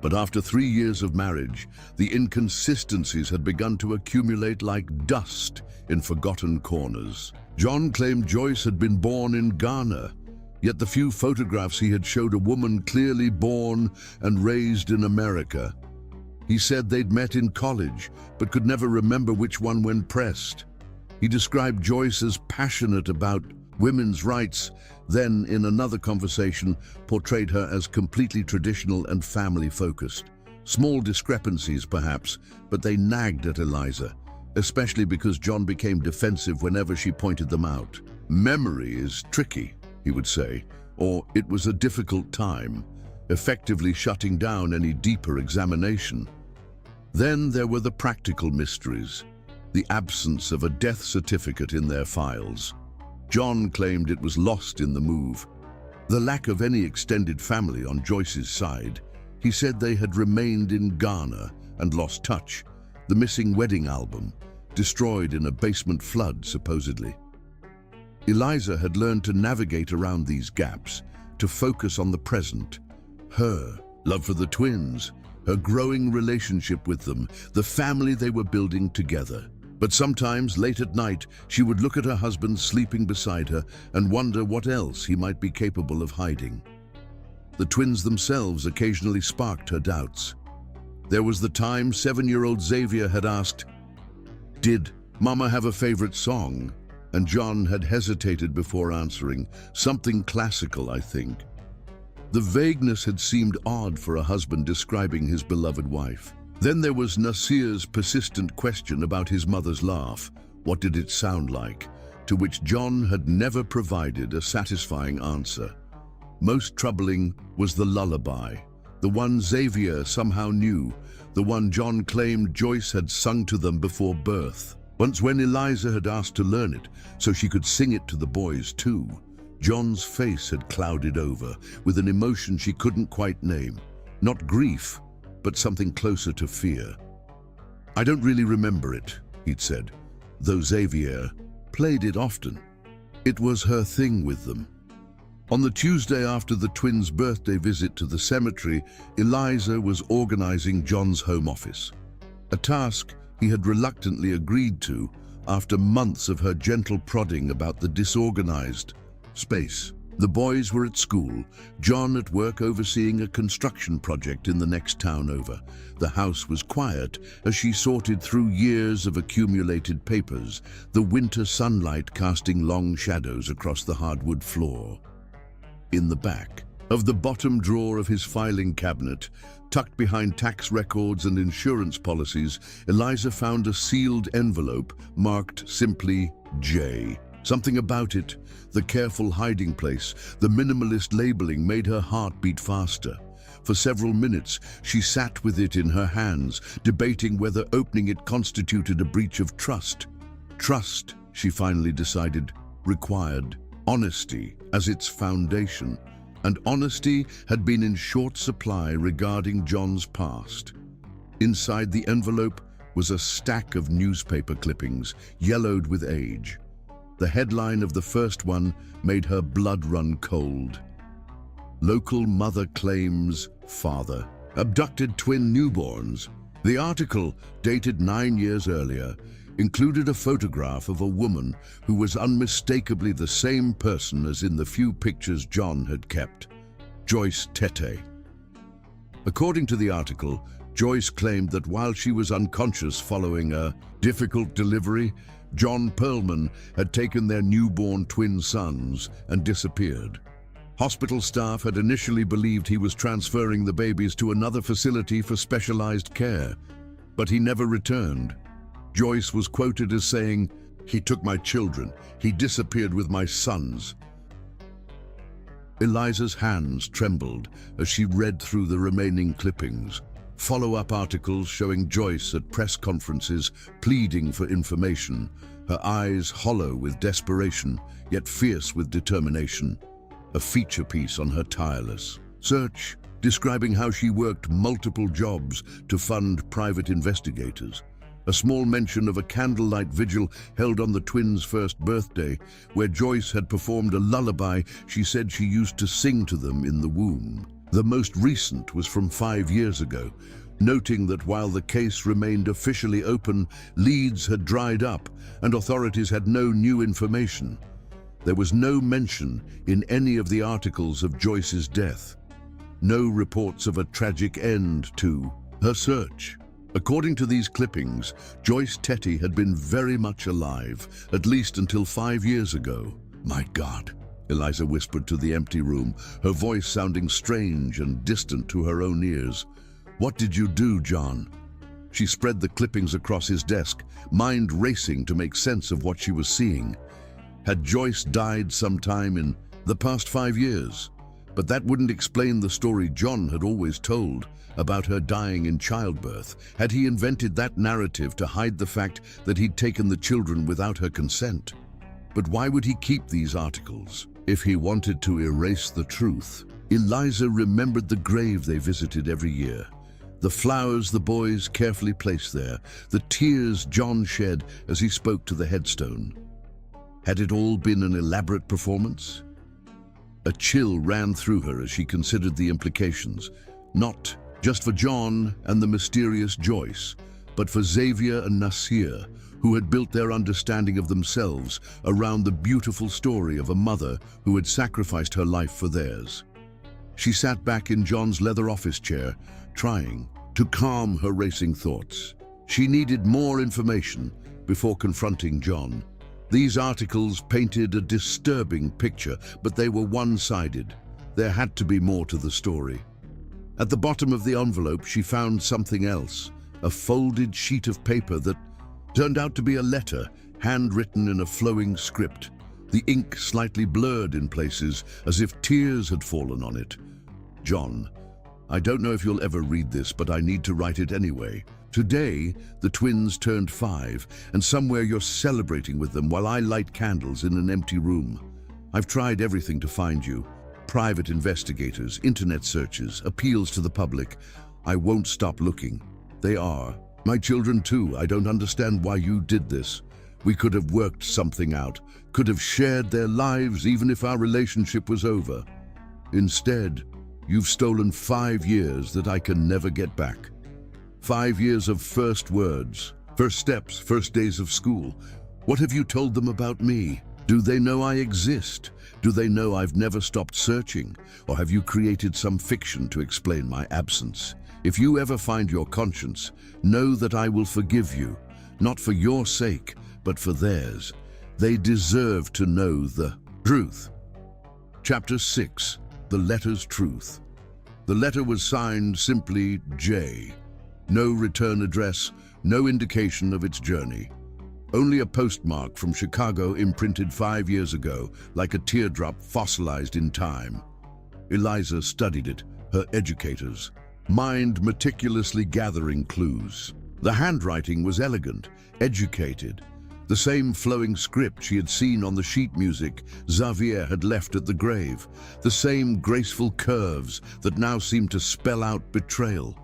But after 3 years of marriage, the inconsistencies had begun to accumulate like dust in forgotten corners. John claimed Joyce had been born in Ghana, yet the few photographs he had showed a woman clearly born and raised in America. He said they'd met in college, but could never remember which one when pressed. He described Joyce as passionate about women's rights, then in another conversation portrayed her as completely traditional and family-focused. Small discrepancies perhaps, but they nagged at Eliza, especially because John became defensive whenever she pointed them out. Memory is tricky, he would say, or it was a difficult time, effectively shutting down any deeper examination. Then there were the practical mysteries, the absence of a death certificate in their files. John claimed it was lost in the move. The lack of any extended family on Joyce's side. He said they had remained in Ghana and lost touch. The missing wedding album, destroyed in a basement flood, supposedly. Eliza had learned to navigate around these gaps, to focus on the present. Her love for the twins, her growing relationship with them, the family they were building together. But sometimes, late at night, she would look at her husband sleeping beside her and wonder what else he might be capable of hiding. The twins themselves occasionally sparked her doubts. There was the time 7-year-old Xavier had asked, "Did "Mama have a favorite song?" And John had hesitated before answering. "Something classical, I think." The vagueness had seemed odd for a husband describing his beloved wife. Then there was Nasir's persistent question about his mother's laugh. What did it sound like? To which John had never provided a satisfying answer. Most troubling was the lullaby, the one Xavier somehow knew, the one John claimed Joyce had sung to them before birth. Once when Eliza had asked to learn it so she could sing it to the boys too, John's face had clouded over with an emotion she couldn't quite name. Not grief, but something closer to fear. "I don't really remember it," he'd said, though Xavier played it often. It was her thing with them. On the Tuesday after the twins' birthday visit to the cemetery, Eliza was organizing John's home office, a task he had reluctantly agreed to after months of her gentle prodding about the disorganized space. The boys were at school, John at work overseeing a construction project in the next town over. The house was quiet as she sorted through years of accumulated papers, the winter sunlight casting long shadows across the hardwood floor. In the back of the bottom drawer of his filing cabinet, tucked behind tax records and insurance policies, Eliza found a sealed envelope marked simply J. Something about it, the careful hiding place, the minimalist labeling, made her heart beat faster. For several minutes, she sat with it in her hands, debating whether opening it constituted a breach of trust. Trust, she finally decided, required honesty as its foundation, and honesty had been in short supply regarding John's past. Inside the envelope was a stack of newspaper clippings, yellowed with age. The headline of the first one made her blood run cold. "Local mother claims father abducted twin newborns." The article, dated 9 years earlier, included a photograph of a woman who was unmistakably the same person as in the few pictures John had kept, Joyce Tete. According to the article, Joyce claimed that while she was unconscious following a difficult delivery, John Perlman had taken their newborn twin sons and disappeared. Hospital staff had initially believed he was transferring the babies to another facility for specialized care, but he never returned. Joyce was quoted as saying, "He took my children. He disappeared with my sons." Eliza's hands trembled as she read through the remaining clippings. Follow-up articles showing Joyce at press conferences pleading for information, her eyes hollow with desperation, yet fierce with determination. A feature piece on her tireless search, describing how she worked multiple jobs to fund private investigators. A small mention of a candlelight vigil held on the twins' first birthday, where Joyce had performed a lullaby she said she used to sing to them in the womb. The most recent was from 5 years ago, noting that while the case remained officially open, leads had dried up and authorities had no new information. There was no mention in any of the articles of Joyce's death. No reports of a tragic end to her search. According to these clippings, Joyce Tete had been very much alive, at least until 5 years ago. "My God," Eliza whispered to the empty room, her voice sounding strange and distant to her own ears. "What did you do, John?" She spread the clippings across his desk, mind racing to make sense of what she was seeing. Had Joyce died sometime in the past 5 years? But that wouldn't explain the story John had always told about her dying in childbirth. Had he invented that narrative to hide the fact that he'd taken the children without her consent? But why would he keep these articles if he wanted to erase the truth? Eliza remembered the grave they visited every year, the flowers the boys carefully placed there, the tears John shed as he spoke to the headstone. Had it all been an elaborate performance? A chill ran through her as she considered the implications, not just for John and the mysterious Joyce, but for Xavier and Nasir, who had built their understanding of themselves around the beautiful story of a mother who had sacrificed her life for theirs. She sat back in John's leather office chair, trying to calm her racing thoughts. She needed more information, before confronting John. These articles painted a disturbing picture, but they were one-sided. There had to be more to the story. At the bottom of the envelope, she found something else, a folded sheet of paper that turned out to be a letter, handwritten in a flowing script. The ink slightly blurred in places, as if tears had fallen on it. John, I don't know if you'll ever read this, but I need to write it anyway. Today, the twins turned 5, and somewhere you're celebrating with them while I light candles in an empty room. I've tried everything to find you. Private investigators, internet searches, appeals to the public. I won't stop looking. They are my children too. I don't understand why you did this. We could have worked something out, could have shared their lives even if our relationship was over. Instead, you've stolen 5 years that I can never get back. 5 years of first words, first steps, first days of school. What have you told them about me? Do they know I exist? Do they know I've never stopped searching? Or have you created some fiction to explain my absence? If you ever find your conscience, know that I will forgive you, not for your sake, but for theirs. They deserve to know the truth. Chapter 6. The letter's truth. The letter was signed simply J. No return address, no indication of its journey. Only a postmark from Chicago imprinted 5 years ago, like a teardrop fossilized in time. Eliza studied it, her educators, mind meticulously gathering clues. The handwriting was elegant, educated. The same flowing script she had seen on the sheet music Xavier had left at the grave. The same graceful curves that now seemed to spell out betrayal.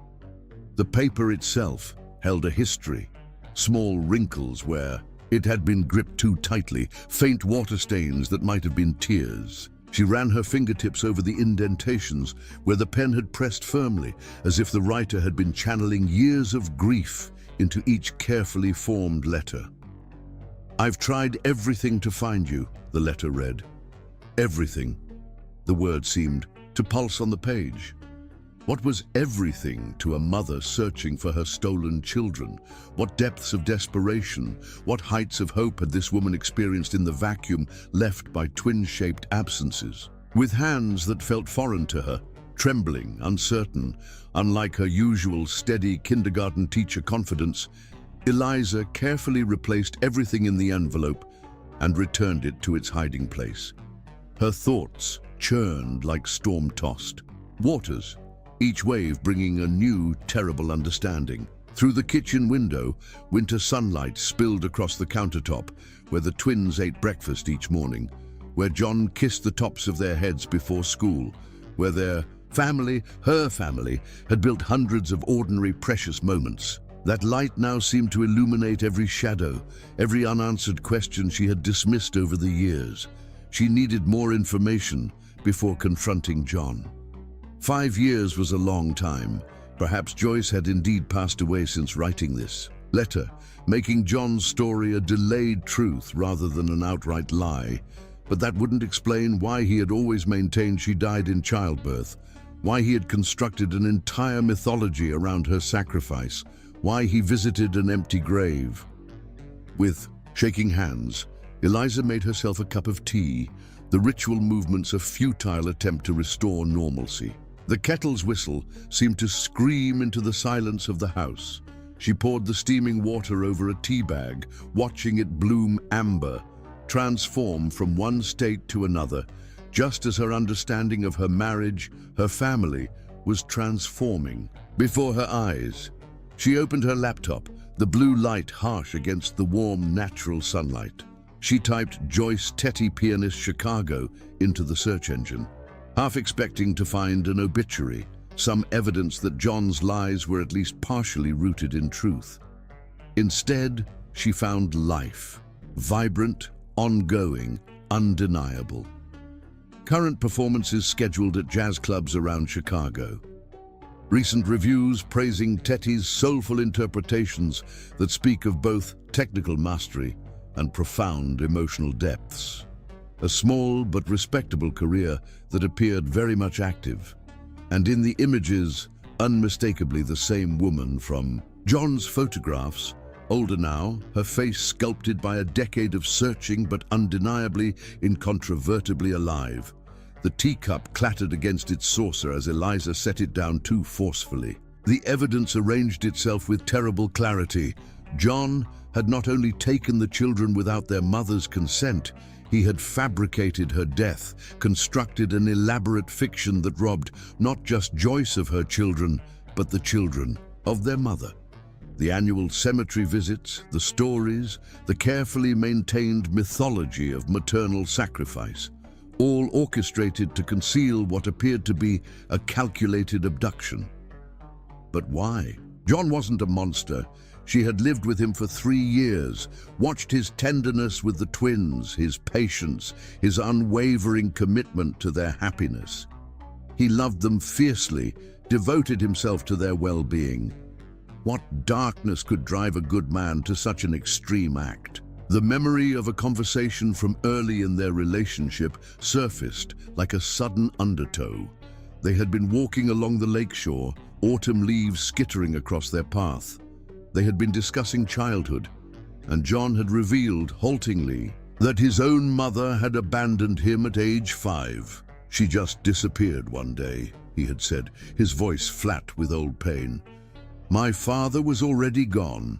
The paper itself held a history. Small wrinkles where it had been gripped too tightly, faint water stains that might have been tears. She ran her fingertips over the indentations where the pen had pressed firmly, as if the writer had been channeling years of grief into each carefully formed letter. I've tried everything to find you, the letter read. Everything. The word seemed to pulse on the page. What was everything to a mother searching for her stolen children? What depths of desperation, what heights of hope had this woman experienced in the vacuum left by twin-shaped absences? With hands that felt foreign to her, trembling, uncertain, unlike her usual steady kindergarten teacher confidence, Eliza carefully replaced everything in the envelope and returned it to its hiding place. Her thoughts churned like storm-tossed waters, each wave bringing a new, terrible understanding. Through the kitchen window, winter sunlight spilled across the countertop, where the twins ate breakfast each morning, where John kissed the tops of their heads before school, where their family, her family, had built hundreds of ordinary, precious moments. That light now seemed to illuminate every shadow, every unanswered question she had dismissed over the years. She needed more information before confronting John. 5 years was a long time. Perhaps Joyce had indeed passed away since writing this letter, making John's story a delayed truth rather than an outright lie. But that wouldn't explain why he had always maintained she died in childbirth, why he had constructed an entire mythology around her sacrifice, why he visited an empty grave. With shaking hands, Eliza made herself a cup of tea, the ritual movements a futile attempt to restore normalcy. The kettle's whistle seemed to scream into the silence of the house. She poured the steaming water over a tea bag, watching it bloom amber, transform from one state to another, just as her understanding of her marriage, her family, was transforming before her eyes. She opened her laptop, the blue light harsh against the warm, natural sunlight. She typed Joyce Tetty Pianist Chicago into the search engine, half expecting to find an obituary, some evidence that John's lies were at least partially rooted in truth. Instead, she found life, vibrant, ongoing, undeniable. Current performances scheduled at jazz clubs around Chicago. Recent reviews praising Tetty's soulful interpretations that speak of both technical mastery and profound emotional depths. A small but respectable career that appeared very much active, and in the images, unmistakably the same woman from John's photographs, Older now, her face sculpted by a decade of searching but undeniably, incontrovertibly alive. The teacup clattered against its saucer as Eliza set it down too forcefully. The evidence arranged itself with terrible clarity. John had not only taken the children without their mother's consent, he had fabricated her death, constructed an elaborate fiction that robbed not just Joyce of her children, but the children of their mother. The annual cemetery visits, the stories, the carefully maintained mythology of maternal sacrifice, all orchestrated to conceal what appeared to be a calculated abduction. But why? John wasn't a monster. She had lived with him for 3 years, watched his tenderness with the twins, his patience, his unwavering commitment to their happiness. He loved them fiercely, devoted himself to their well-being. What darkness could drive a good man to such an extreme act? The memory of a conversation from early in their relationship surfaced like a sudden undertow. They had been walking along the lakeshore, autumn leaves skittering across their path. They had been discussing childhood, and John had revealed, haltingly, that his own mother had abandoned him at age 5. She just disappeared one day, he had said, his voice flat with old pain. My father was already gone.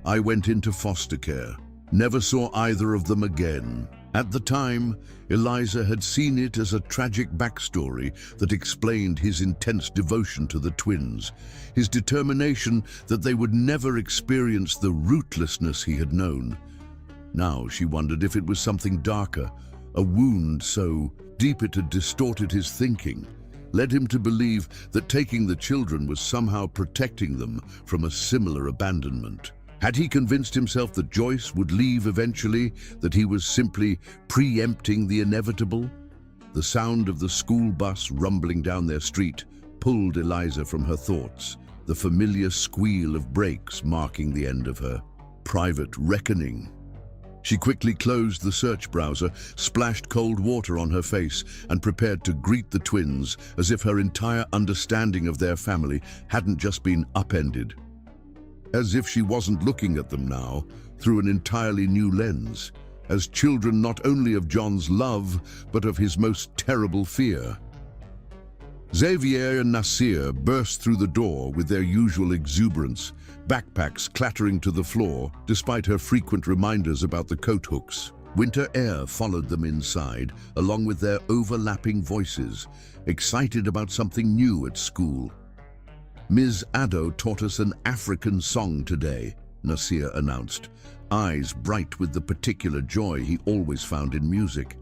I went into foster care. Never saw either of them again. At the time, Eliza had seen it as a tragic backstory that explained his intense devotion to the twins, his determination that they would never experience the rootlessness he had known. Now she wondered if it was something darker, a wound so deep it had distorted his thinking, led him to believe that taking the children was somehow protecting them from a similar abandonment. Had he convinced himself that Joyce would leave eventually, that he was simply preempting the inevitable? The sound of the school bus rumbling down their street pulled Eliza from her thoughts, the familiar squeal of brakes marking the end of her private reckoning. She quickly closed the search browser, splashed cold water on her face, and prepared to greet the twins as if her entire understanding of their family hadn't just been upended. As if she wasn't looking at them now through an entirely new lens, as children not only of John's love, but of his most terrible fear. Xavier and Nasir burst through the door with their usual exuberance, backpacks clattering to the floor despite her frequent reminders about the coat hooks. Winter air followed them inside, along with their overlapping voices, excited about something new at school. Ms. Addo taught us an African song today, Nasir announced, eyes bright with the particular joy he always found in music.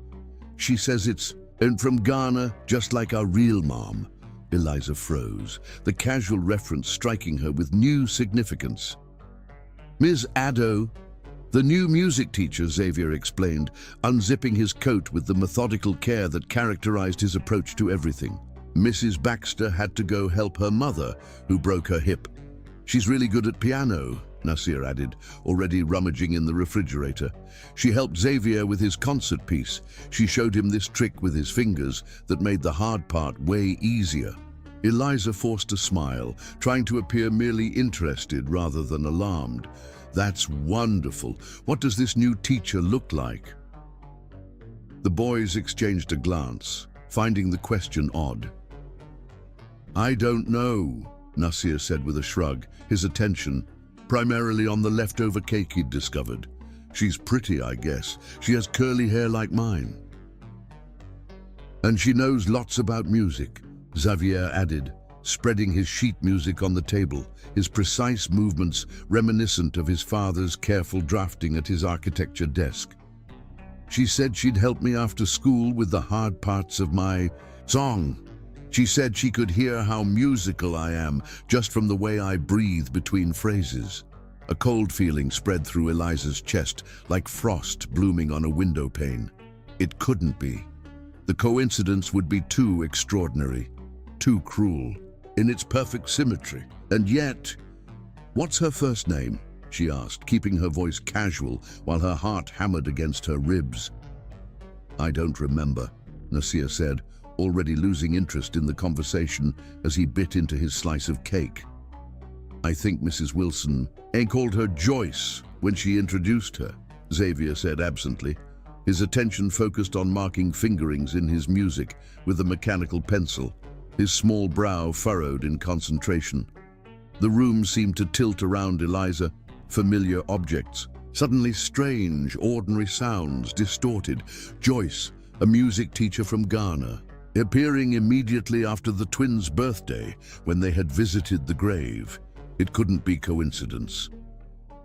She says it's from Ghana, just like our real mom. Eliza froze, the casual reference striking her with new significance. Ms. Addo, the new music teacher, Xavier explained, unzipping his coat with the methodical care that characterized his approach to everything. Mrs. Baxter had to go help her mother, who broke her hip. She's really good at piano, Nasir added, already rummaging in the refrigerator. She helped Xavier with his concert piece. She showed him this trick with his fingers that made the hard part way easier. Eliza forced a smile, trying to appear merely interested rather than alarmed. That's wonderful. What does this new teacher look like? The boys exchanged a glance, finding the question odd. I don't know, Nasir said with a shrug, his attention primarily on the leftover cake he'd discovered. She's pretty, I guess. She has curly hair like mine. And she knows lots about music, Xavier added, spreading his sheet music on the table, his precise movements reminiscent of his father's careful drafting at his architecture desk. She said she'd help me after school with the hard parts of my song. She said she could hear how musical I am just from the way I breathe between phrases. A cold feeling spread through Eliza's chest like frost blooming on a window pane. It couldn't be. The coincidence would be too extraordinary, too cruel, in its perfect symmetry. And yet, what's her first name? She asked, keeping her voice casual while her heart hammered against her ribs. I don't remember, Nasir said, already losing interest in the conversation as he bit into his slice of cake. I think Mrs. Wilson called her Joyce when she introduced her, Xavier said absently, his attention focused on marking fingerings in his music with a mechanical pencil, his small brow furrowed in concentration. The room seemed to tilt around Eliza, familiar objects, suddenly strange, ordinary sounds, distorted. Joyce, a music teacher from Ghana, appearing immediately after the twins' birthday when they had visited the grave. It couldn't be coincidence.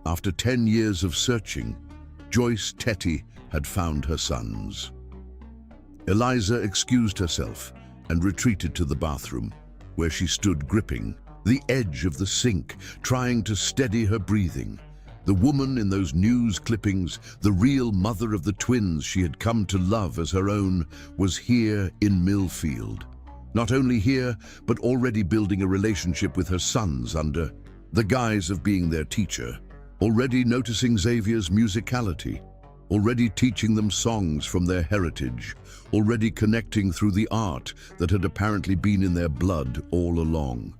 After 10 years of searching, Joyce Tetty had found her sons. Eliza excused herself and retreated to the bathroom, where she stood gripping the edge of the sink, trying to steady her breathing. The woman in those news clippings, the real mother of the twins she had come to love as her own, was here in Millfield. Not only here, but already building a relationship with her sons under the guise of being their teacher, already noticing Xavier's musicality, already teaching them songs from their heritage, already connecting through the art that had apparently been in their blood all along.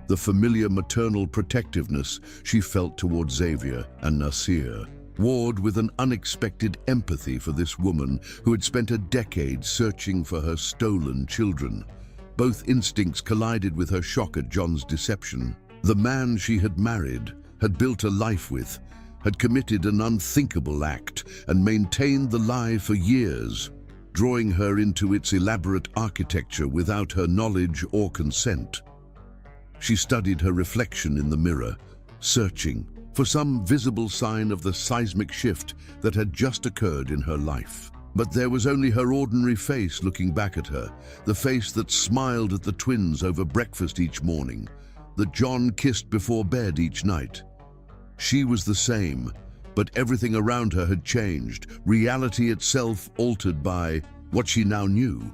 The familiar maternal protectiveness she felt toward Xavier and Nasir warred with an unexpected empathy for this woman who had spent a decade searching for her stolen children. Both instincts collided with her shock at John's deception. The man she had married, had built a life with, had committed an unthinkable act and maintained the lie for years, drawing her into its elaborate architecture without her knowledge or consent. She studied her reflection in the mirror, searching for some visible sign of the seismic shift that had just occurred in her life. But there was only her ordinary face looking back at her, the face that smiled at the twins over breakfast each morning, that John kissed before bed each night. She was the same, but everything around her had changed, reality itself altered by what she now knew.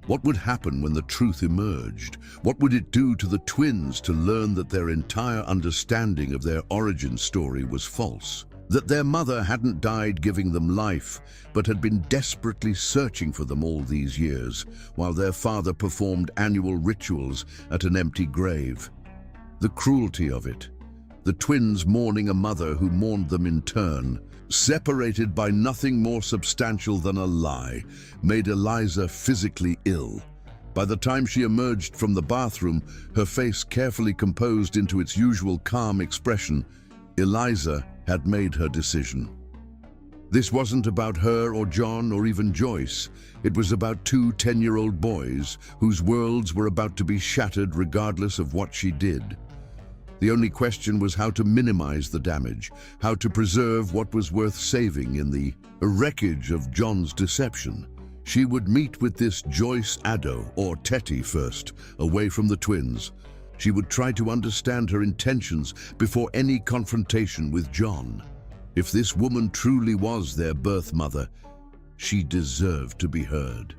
What would happen when the truth emerged? What would it do to the twins to learn that their entire understanding of their origin story was false? That their mother hadn't died giving them life, but had been desperately searching for them all these years, while their father performed annual rituals at an empty grave. The cruelty of it. The twins mourning a mother who mourned them in turn, separated by nothing more substantial than a lie, made Eliza physically ill. By the time she emerged from the bathroom, her face carefully composed into its usual calm expression, Eliza had made her decision. This wasn't about her or John or even Joyce. It was about two 10-year-old boys whose worlds were about to be shattered regardless of what she did. The only question was how to minimize the damage, how to preserve what was worth saving in the wreckage of John's deception. She would meet with this Joyce Addo, or Tetty, first, away from the twins. She would try to understand her intentions before any confrontation with John. If this woman truly was their birth mother, she deserved to be heard.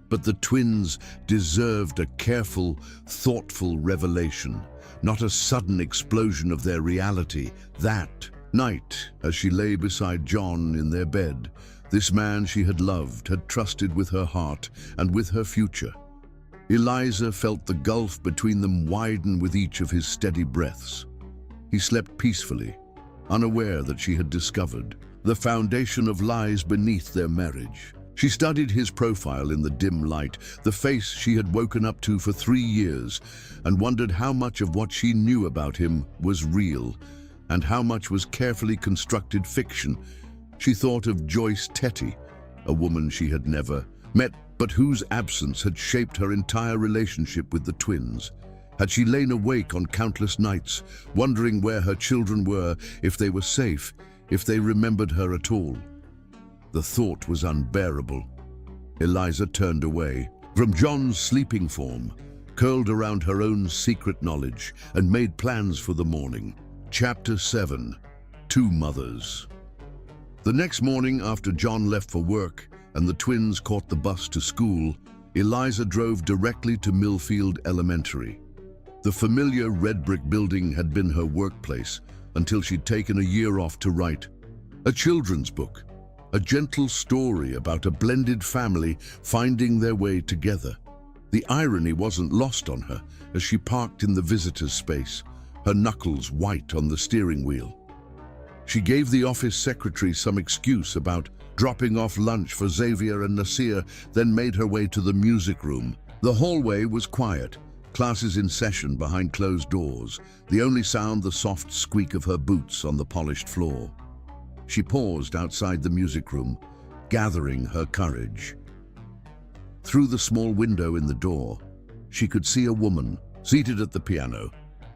But the twins deserved a careful, thoughtful revelation, not a sudden explosion of their reality. That night, as she lay beside John in their bed, this man she had loved, had trusted with her heart and with her future, Eliza felt the gulf between them widen with each of his steady breaths. He slept peacefully, unaware that she had discovered the foundation of lies beneath their marriage. She studied his profile in the dim light, the face she had woken up to for 3 years, and wondered how much of what she knew about him was real, and how much was carefully constructed fiction. She thought of Joyce Tetty, a woman she had never met, but whose absence had shaped her entire relationship with the twins. Had she lain awake on countless nights, wondering where her children were, if they were safe, if they remembered her at all? The thought was unbearable. Eliza turned away from John's sleeping form, curled around her own secret knowledge, and made plans for the morning. Chapter 7. Two Mothers. The next morning, after John left for work and the twins caught the bus to school, Eliza drove directly to Millfield Elementary. The familiar red brick building had been her workplace until she'd taken a year off to write a children's book. A gentle story about a blended family finding their way together. The irony wasn't lost on her as she parked in the visitor's space, her knuckles white on the steering wheel. She gave the office secretary some excuse about dropping off lunch for Xavier and Nasir, then made her way to the music room. The hallway was quiet, classes in session behind closed doors, the only sound the soft squeak of her boots on the polished floor. She paused outside the music room, gathering her courage. Through the small window in the door, she could see a woman seated at the piano,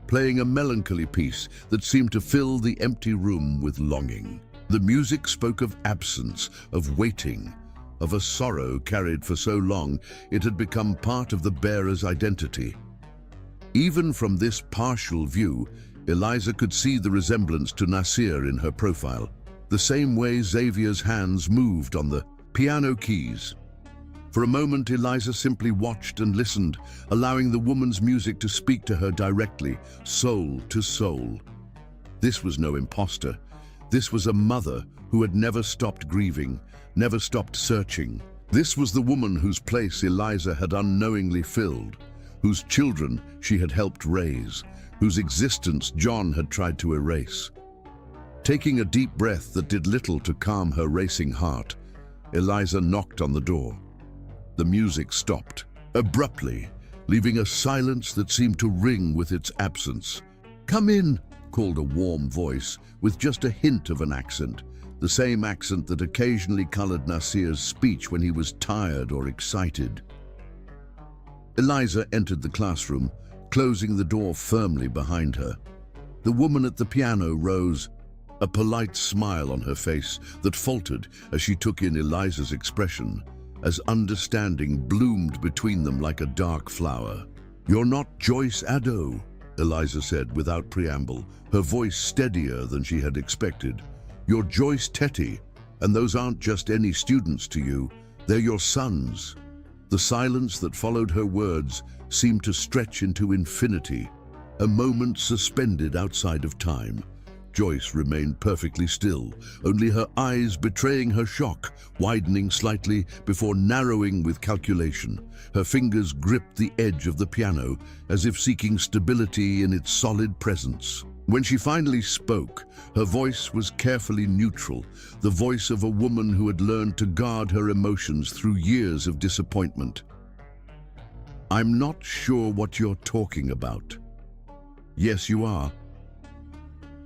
playing a melancholy piece that seemed to fill the empty room with longing. The music spoke of absence, of waiting, of a sorrow carried for so long it had become part of the bearer's identity. Even from this partial view, Eliza could see the resemblance to Nasir in her profile, the same way Xavier's hands moved on the piano keys. For a moment, Eliza simply watched and listened, allowing the woman's music to speak to her directly, soul to soul. This was no imposter. This was a mother who had never stopped grieving, never stopped searching. This was the woman whose place Eliza had unknowingly filled, whose children she had helped raise, whose existence John had tried to erase. Taking a deep breath that did little to calm her racing heart, Eliza knocked on the door. The music stopped, abruptly, leaving a silence that seemed to ring with its absence. "Come in," called a warm voice with just a hint of an accent, the same accent that occasionally colored Nasir's speech when he was tired or excited. Eliza entered the classroom, closing the door firmly behind her. The woman at the piano rose, a polite smile on her face that faltered as she took in Eliza's expression, as understanding bloomed between them like a dark flower. "You're not Joyce Addo," Eliza said without preamble, her voice steadier than she had expected. "You're Joyce Tetty, and those aren't just any students to you, they're your sons." The silence that followed her words seemed to stretch into infinity, a moment suspended outside of time. Joyce remained perfectly still, only her eyes betraying her shock, widening slightly before narrowing with calculation. Her fingers gripped the edge of the piano, as if seeking stability in its solid presence. When she finally spoke, her voice was carefully neutral, the voice of a woman who had learned to guard her emotions through years of disappointment. "I'm not sure what you're talking about." "Yes, you are."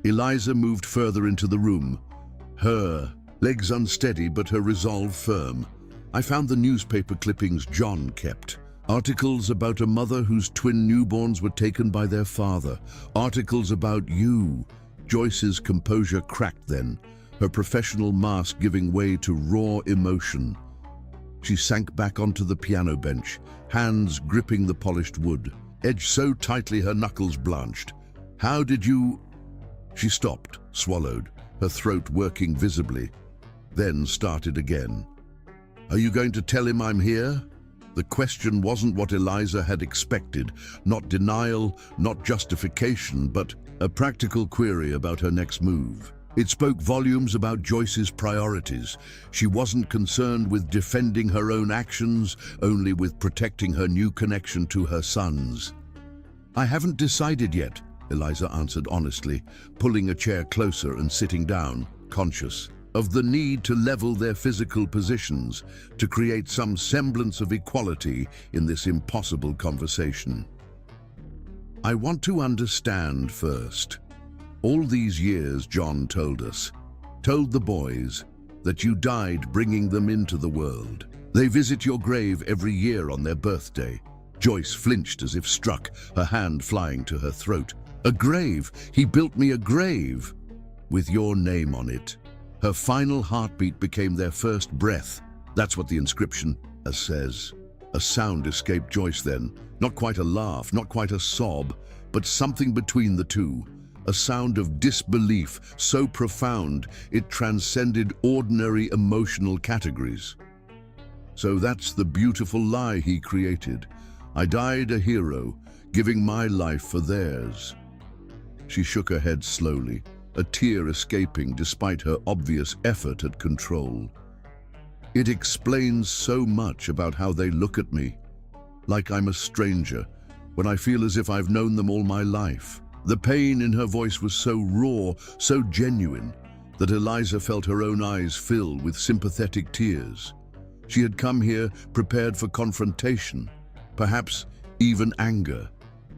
Eliza moved further into the room, her legs unsteady but her resolve firm. "I found the newspaper clippings John kept. Articles about a mother whose twin newborns were taken by their father. Articles about you." Joyce's composure cracked then, her professional mask giving way to raw emotion. She sank back onto the piano bench, hands gripping the polished wood, edge so tightly her knuckles blanched. "How did you—" She stopped, swallowed, her throat working visibly, then started again. "Are you going to tell him I'm here?" The question wasn't what Eliza had expected, not denial, not justification, but a practical query about her next move. It spoke volumes about Joyce's priorities. She wasn't concerned with defending her own actions, only with protecting her new connection to her sons. "I haven't decided yet," Eliza answered honestly, pulling a chair closer and sitting down, conscious of the need to level their physical positions, to create some semblance of equality in this impossible conversation. "I want to understand first. All these years, John told the boys, that you died bringing them into the world. They visit your grave every year on their birthday." Joyce flinched as if struck, her hand flying to her throat. "A grave? He built me a grave with your name on it." Her final heartbeat became their first breath. That's what the inscription says. A sound escaped Joyce then. Not quite a laugh, not quite a sob, but something between the two. A sound of disbelief so profound it transcended ordinary emotional categories. "So that's the beautiful lie he created. I died a hero, giving my life for theirs." She shook her head slowly, a tear escaping despite her obvious effort at control. "It explains so much about how they look at me, like I'm a stranger, when I feel as if I've known them all my life. The pain in her voice was so raw, so genuine, that Eliza felt her own eyes fill with sympathetic tears. She had come here prepared for confrontation, perhaps even anger.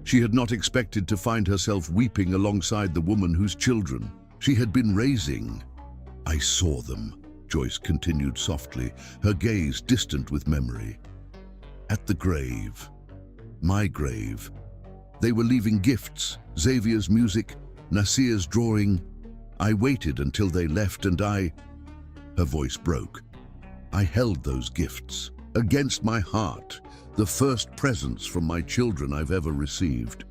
She had not expected to find herself weeping alongside the woman whose children she had been raising. "I saw them," Joyce continued softly, her gaze distant with memory. "At the grave. My grave. They were leaving gifts, Xavier's music, Nasir's drawing. I waited until they left and I..." Her voice broke. "I held those gifts against my heart, the first presents from my children I've ever received."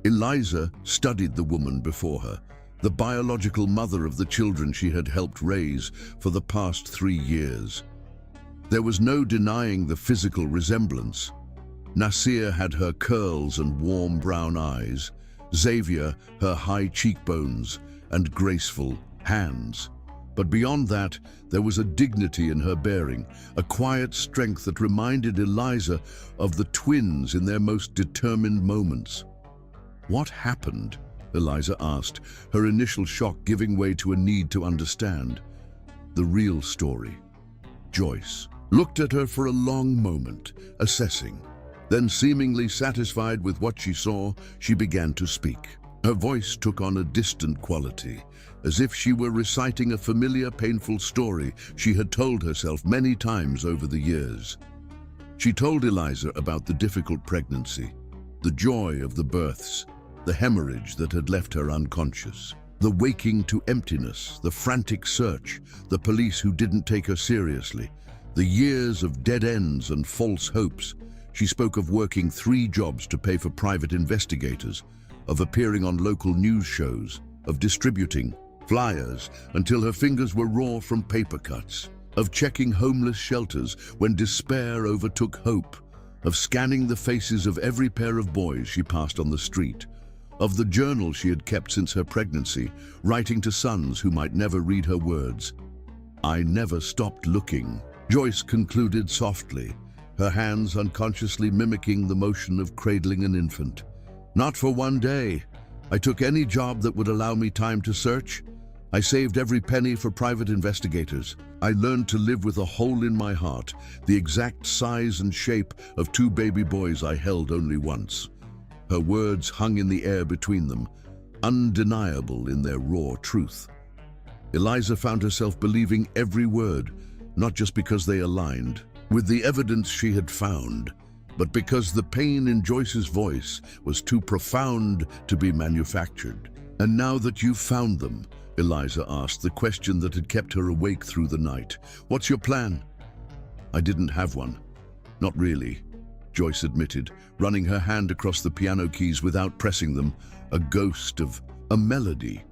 Eliza studied the woman before her, the biological mother of the children she had helped raise for the past 3 years. There was no denying the physical resemblance. Nasir had her curls and warm brown eyes, Xavier her high cheekbones and graceful hands. But beyond that, there was a dignity in her bearing, a quiet strength that reminded Eliza of the twins in their most determined moments. "What happened?" Eliza asked, her initial shock giving way to a need to understand. The real story. Joyce looked at her for a long moment, assessing. Then, seemingly satisfied with what she saw, she began to speak. Her voice took on a distant quality, as if she were reciting a familiar, painful story she had told herself many times over the years. She told Eliza about the difficult pregnancy, the joy of the births, the hemorrhage that had left her unconscious, the waking to emptiness, the frantic search, the police who didn't take her seriously, the years of dead ends and false hopes. She spoke of working 3 jobs to pay for private investigators, of appearing on local news shows, of distributing flyers until her fingers were raw from paper cuts, of checking homeless shelters when despair overtook hope, of scanning the faces of every pair of boys she passed on the street, of the journal she had kept since her pregnancy, writing to sons who might never read her words. "I never stopped looking," Joyce concluded softly, her hands unconsciously mimicking the motion of cradling an infant. "Not for one day. I took any job that would allow me time to search. I saved every penny for private investigators. I learned to live with a hole in my heart, the exact size and shape of 2 baby boys I held only once." Her words hung in the air between them, undeniable in their raw truth. Eliza found herself believing every word, not just because they aligned with the evidence she had found, but because the pain in Joyce's voice was too profound to be manufactured. "And now that you've found them," Eliza asked, the question that had kept her awake through the night, "what's your plan?" "I didn't have one. Not really," Joyce admitted, running her hand across the piano keys without pressing them, a ghost of a melody.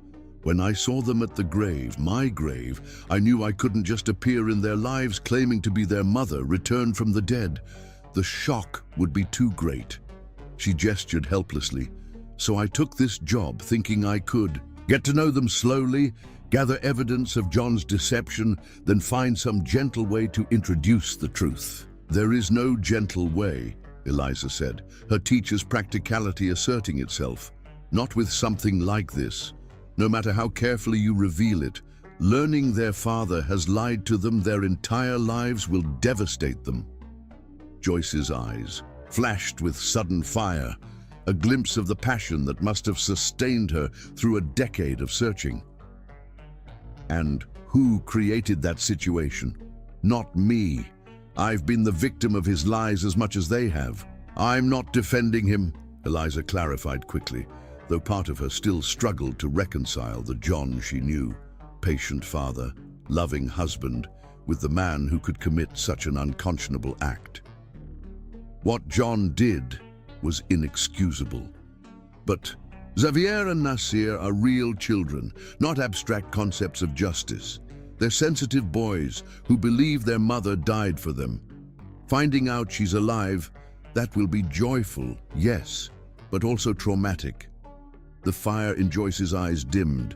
"When I saw them at the grave, my grave, I knew I couldn't just appear in their lives claiming to be their mother, returned from the dead. The shock would be too great." She gestured helplessly. "So I took this job thinking I could get to know them slowly, gather evidence of John's deception, then find some gentle way to introduce the truth." "There is no gentle way," Eliza said, her teacher's practicality asserting itself. "Not with something like this. No matter how carefully you reveal it, learning their father has lied to them their entire lives will devastate them." Joyce's eyes flashed with sudden fire, a glimpse of the passion that must have sustained her through a decade of searching. "And who created that situation? Not me. I've been the victim of his lies as much as they have." "I'm not defending him," Eliza clarified quickly, though part of her still struggled to reconcile the John she knew, patient father, loving husband, with the man who could commit such an unconscionable act. What John did was inexcusable. But Xavier and Nasir are real children, not abstract concepts of justice. They're sensitive boys who believe their mother died for them. Finding out she's alive, that will be joyful, yes, but also traumatic. The fire in Joyce's eyes dimmed,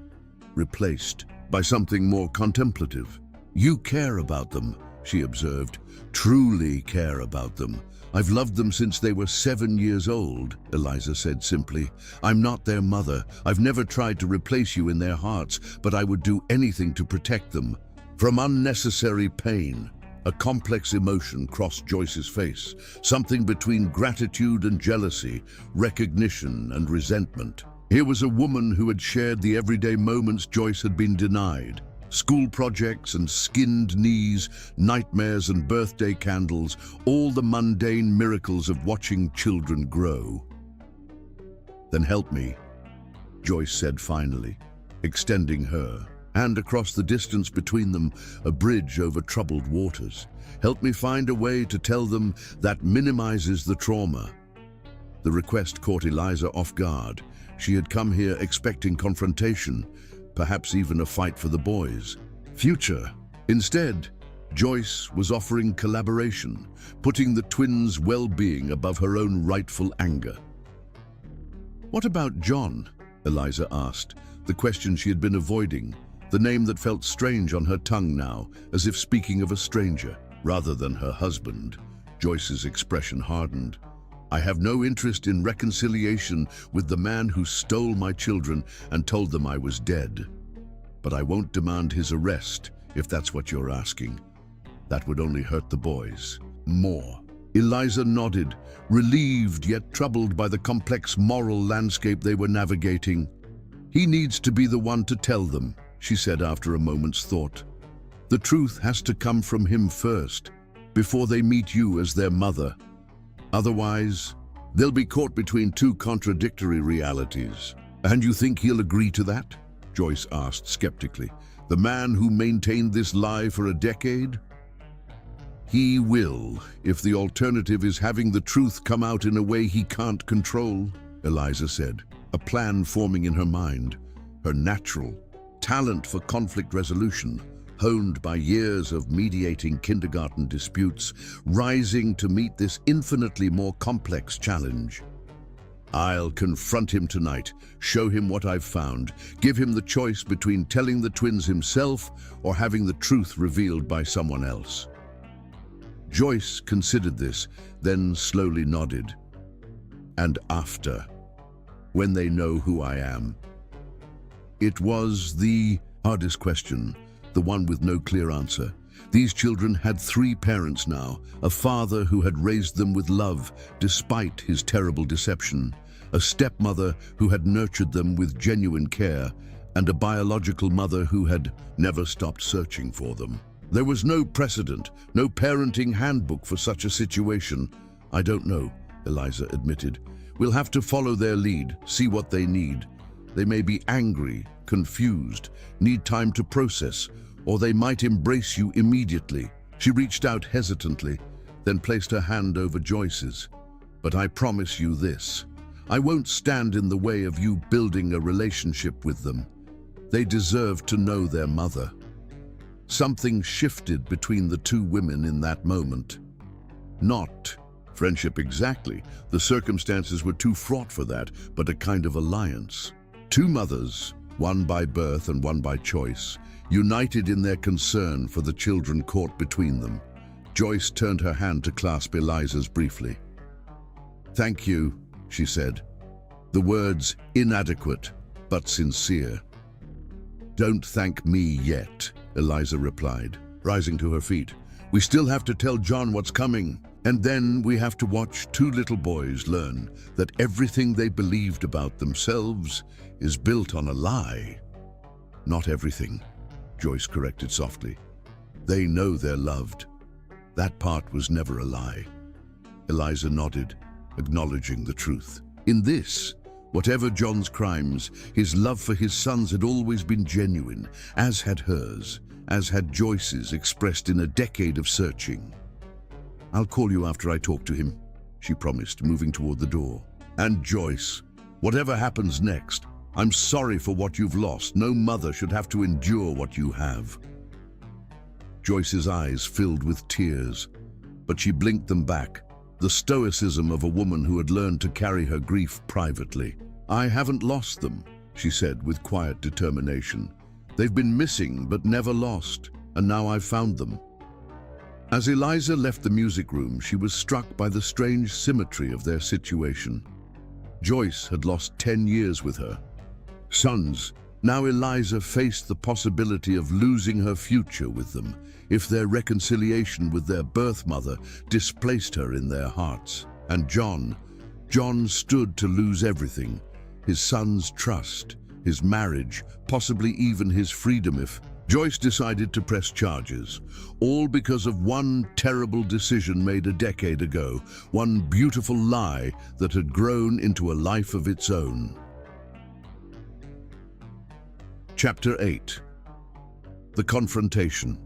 replaced by something more contemplative. "You care about them," she observed, "truly care about them. I've loved them since they were 7 years old, Eliza said simply. I'm not their mother. I've never tried to replace you in their hearts, but I would do anything to protect them from unnecessary pain. A complex emotion crossed Joyce's face, something between gratitude and jealousy, recognition and resentment. Here was a woman who had shared the everyday moments Joyce had been denied. School projects and skinned knees, nightmares and birthday candles, all the mundane miracles of watching children grow. Then help me, Joyce said finally, extending her hand across the distance between them, a bridge over troubled waters. Help me find a way to tell them that minimizes the trauma. The request caught Eliza off guard. She had come here expecting confrontation, perhaps even a fight for the boys' future. Instead, Joyce was offering collaboration, putting the twins' well-being above her own rightful anger. What about John? Eliza asked, the question she had been avoiding, the name that felt strange on her tongue now, as if speaking of a stranger, rather than her husband. Joyce's expression hardened. I have no interest in reconciliation with the man who stole my children and told them I was dead. But I won't demand his arrest, if that's what you're asking. That would only hurt the boys more. Eliza nodded, relieved yet troubled by the complex moral landscape they were navigating. He needs to be the one to tell them, she said after a moment's thought. The truth has to come from him first, before they meet you as their mother. Otherwise, they'll be caught between two contradictory realities. And you think he'll agree to that? Joyce asked skeptically. The man who maintained this lie for a decade? He will, if the alternative is having the truth come out in a way he can't control, Eliza said, a plan forming in her mind. Her natural talent for conflict resolution, honed by years of mediating kindergarten disputes, rising to meet this infinitely more complex challenge. I'll confront him tonight, show him what I've found, give him the choice between telling the twins himself or having the truth revealed by someone else. Joyce considered this, then slowly nodded. And after, when they know who I am. It was the hardest question, the one with no clear answer. These children had 3 parents now, a father who had raised them with love despite his terrible deception, a stepmother who had nurtured them with genuine care, and a biological mother who had never stopped searching for them. There was no precedent, no parenting handbook for such a situation. I don't know, Eliza admitted. We'll have to follow their lead, see what they need. They may be angry, confused, need time to process, or they might embrace you immediately. She reached out hesitantly, then placed her hand over Joyce's. But I promise you this, I won't stand in the way of you building a relationship with them. They deserve to know their mother. Something shifted between the 2 women in that moment. Not friendship exactly, the circumstances were too fraught for that, but a kind of alliance. 2 mothers, one by birth and one by choice, united in their concern for the children caught between them. Joyce turned her hand to clasp Eliza's briefly. Thank you, she said. The words inadequate, but sincere. Don't thank me yet, Eliza replied, rising to her feet. We still have to tell John what's coming, and then we have to watch 2 little boys learn that everything they believed about themselves is built on a lie. Not everything, Joyce corrected softly. They know they're loved. That part was never a lie. Eliza nodded, acknowledging the truth. In this, whatever John's crimes, his love for his sons had always been genuine, as had hers, as had Joyce's, expressed in a decade of searching. I'll call you after I talk to him, she promised, moving toward the door. And Joyce, whatever happens next, I'm sorry for what you've lost. No mother should have to endure what you have. Joyce's eyes filled with tears, but she blinked them back, the stoicism of a woman who had learned to carry her grief privately. I haven't lost them, she said with quiet determination. They've been missing but never lost, and now I've found them. As Eliza left the music room, she was struck by the strange symmetry of their situation. Joyce had lost 10 years with her sons. Now Eliza faced the possibility of losing her future with them if their reconciliation with their birth mother displaced her in their hearts. And John stood to lose everything: his son's trust, his marriage, possibly even his freedom if Joyce decided to press charges, all because of one terrible decision made a decade ago, one beautiful lie that had grown into a life of its own. Chapter 8. The Confrontation.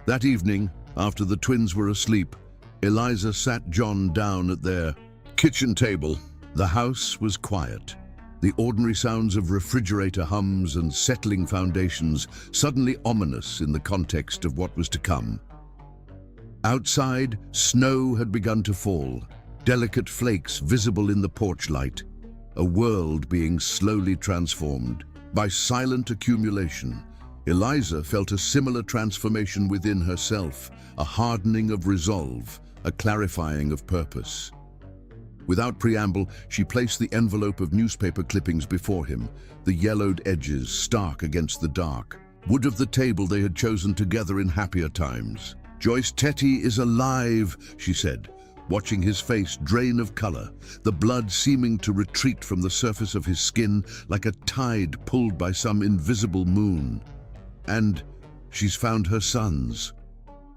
That evening, after the twins were asleep, Eliza sat John down at their kitchen table. The house was quiet. The ordinary sounds of refrigerator hums and settling foundations suddenly ominous in the context of what was to come. Outside, snow had begun to fall, delicate flakes visible in the porch light, a world being slowly transformed. By silent accumulation, Eliza felt a similar transformation within herself, a hardening of resolve, a clarifying of purpose. Without preamble, she placed the envelope of newspaper clippings before him, the yellowed edges stark against the dark wood of the table they had chosen together in happier times. "Joyce Tetty is alive," she said, watching his face drain of color, the blood seeming to retreat from the surface of his skin like a tide pulled by some invisible moon. "And she's found her sons."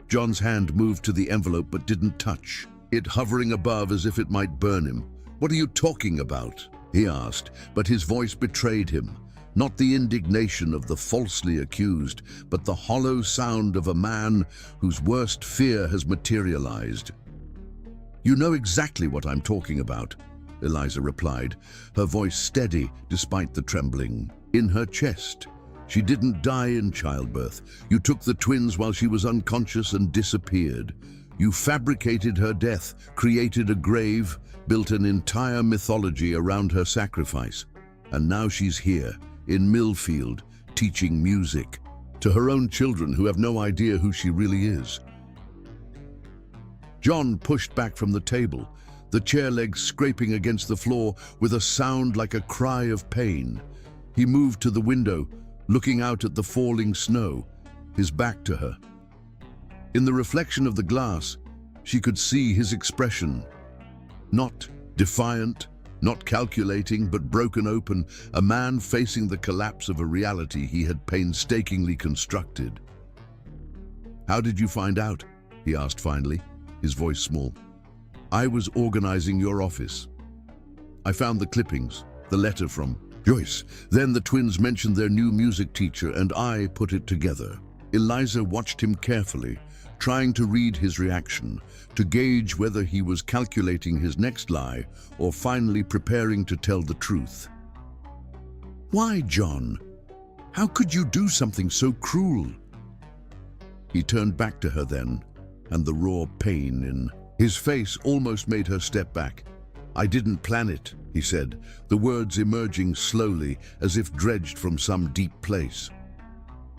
John's hand moved to the envelope but didn't touch it, hovering above as if it might burn him. "What are you talking about?" he asked, but his voice betrayed him. Not the indignation of the falsely accused, but the hollow sound of a man whose worst fear has materialized. "You know exactly what I'm talking about," Eliza replied, her voice steady despite the trembling in her chest. "She didn't die in childbirth. You took the twins while she was unconscious and disappeared. You fabricated her death, created a grave, built an entire mythology around her sacrifice. And now she's here, in Millfield, teaching music to her own children who have no idea who she really is." John pushed back from the table, the chair legs scraping against the floor with a sound like a cry of pain. He moved to the window, looking out at the falling snow, his back to her. In the reflection of the glass, she could see his expression. Not defiant, not calculating, but broken open, a man facing the collapse of a reality he had painstakingly constructed. "How did you find out?" he asked finally, his voice small. "I was organizing your office. I found the clippings, the letter from Joyce. Then the twins mentioned their new music teacher and I put it together." Eliza watched him carefully, trying to read his reaction, to gauge whether he was calculating his next lie or finally preparing to tell the truth. "Why, John? How could you do something so cruel?" He turned back to her then, and the raw pain in his face almost made her step back. "I didn't plan it," he said, the words emerging slowly as if dredged from some deep place.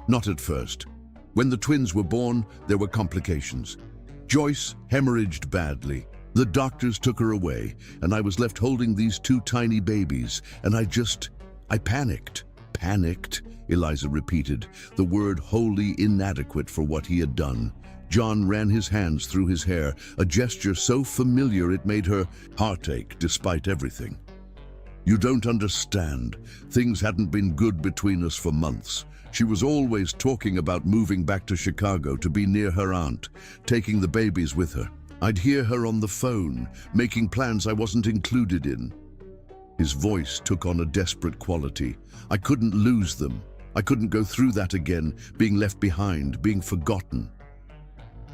"Not at first. When the twins were born, there were complications. Joyce hemorrhaged badly. The doctors took her away, and I was left holding these two tiny babies, and I panicked." "Panicked," Eliza repeated, the word wholly inadequate for what he had done. John ran his hands through his hair, a gesture so familiar it made her heartache despite everything. "You don't understand. Things hadn't been good between us for months. She was always talking about moving back to Chicago to be near her aunt, taking the babies with her. I'd hear her on the phone, making plans I wasn't included in." His voice took on a desperate quality. "I couldn't lose them. I couldn't go through that again, being left behind, being forgotten."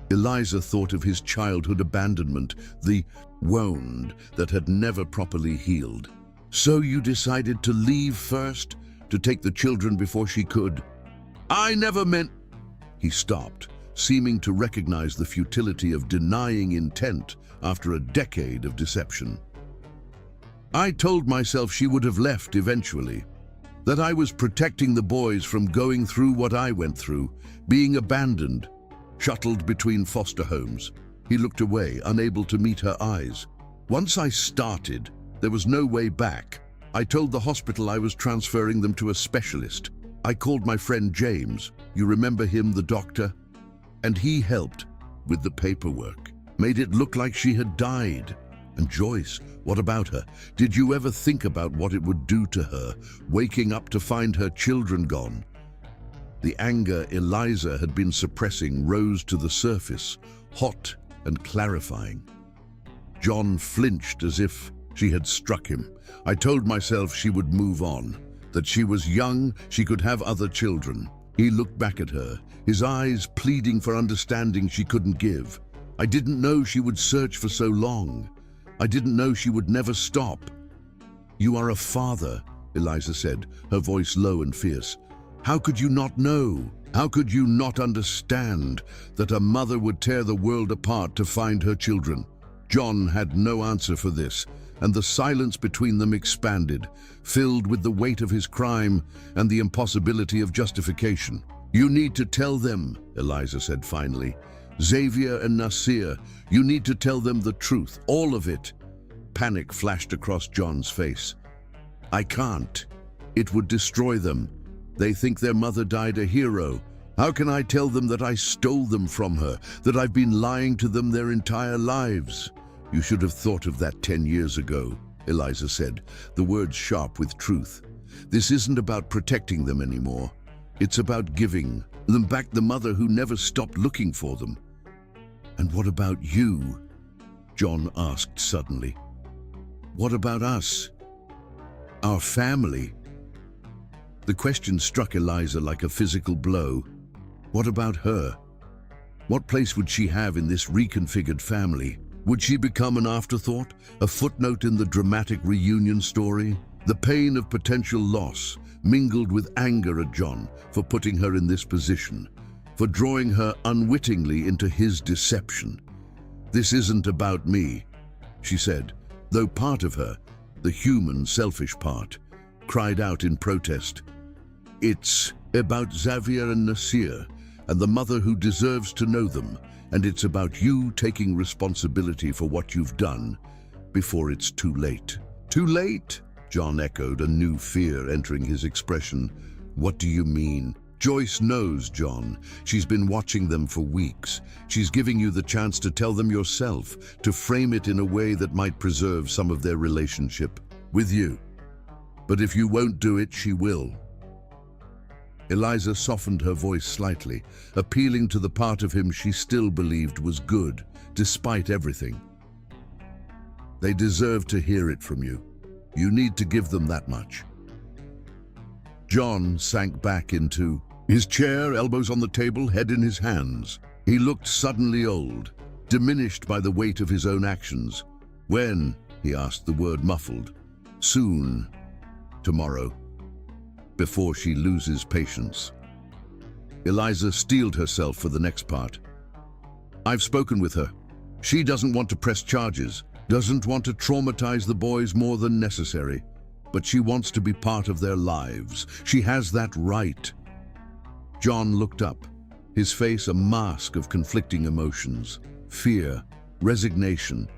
Eliza thought of his childhood abandonment, the wound that had never properly healed. "So you decided to leave first? To take the children before she could?" "I never meant—" He stopped, seeming to recognize the futility of denying intent after a decade of deception. "I told myself she would have left eventually, that I was protecting the boys from going through what I went through, being abandoned. shuttled between foster homes. He looked away, unable to meet her eyes. Once I started, there was no way back. I told the hospital I was transferring them to a specialist. I called my friend James. You remember him, the doctor? And he helped with the paperwork. Made it look like she had died. And Joyce, what about her? Did you ever think about what it would do to her, waking up to find her children gone? The anger Eliza had been suppressing rose to the surface, hot and clarifying. John flinched as if she had struck him. I told myself she would move on, that she was young, she could have other children. He looked back at her, his eyes pleading for understanding she couldn't give. I didn't know she would search for so long. I didn't know she would never stop. You are a father, Eliza said, her voice low and fierce. How could you not know? How could you not understand that a mother would tear the world apart to find her children? John had no answer for this, and the silence between them expanded, filled with the weight of his crime and the impossibility of justification. You need to tell them, Eliza said finally. Xavier and Nasir, you need to tell them the truth, all of it. Panic flashed across John's face. I can't. It would destroy them. They think their mother died a hero. How can I tell them that I stole them from her, that I've been lying to them their entire lives? You should have thought of that 10 years ago, Eliza said, the words sharp with truth. This isn't about protecting them anymore. It's about giving them back the mother who never stopped looking for them. And what about you? John asked suddenly. What about us? Our family? The question struck Eliza like a physical blow. What about her? What place would she have in this reconfigured family? Would she become an afterthought, a footnote in the dramatic reunion story? The pain of potential loss mingled with anger at John for putting her in this position, for drawing her unwittingly into his deception. This isn't about me, she said, though part of her, the human, selfish part, cried out in protest. It's about Xavier and Nasir, and the mother who deserves to know them, and it's about you taking responsibility for what you've done before it's too late. Too late? John echoed, a new fear entering his expression. What do you mean? Joyce knows, John. She's been watching them for weeks. She's giving you the chance to tell them yourself, to frame it in a way that might preserve some of their relationship with you. But if you won't do it, she will. Eliza softened her voice slightly, appealing to the part of him she still believed was good, despite everything. They deserve to hear it from you. You need to give them that much. John sank back into his chair, elbows on the table, head in his hands. He looked suddenly old, diminished by the weight of his own actions. When? He asked, the word muffled. Soon. Tomorrow. Before she loses patience. Eliza steeled herself for the next part. I've spoken with her. She doesn't want to press charges, doesn't want to traumatize the boys more than necessary, but she wants to be part of their lives. She has that right. John looked up, his face a mask of conflicting emotions, fear, resignation,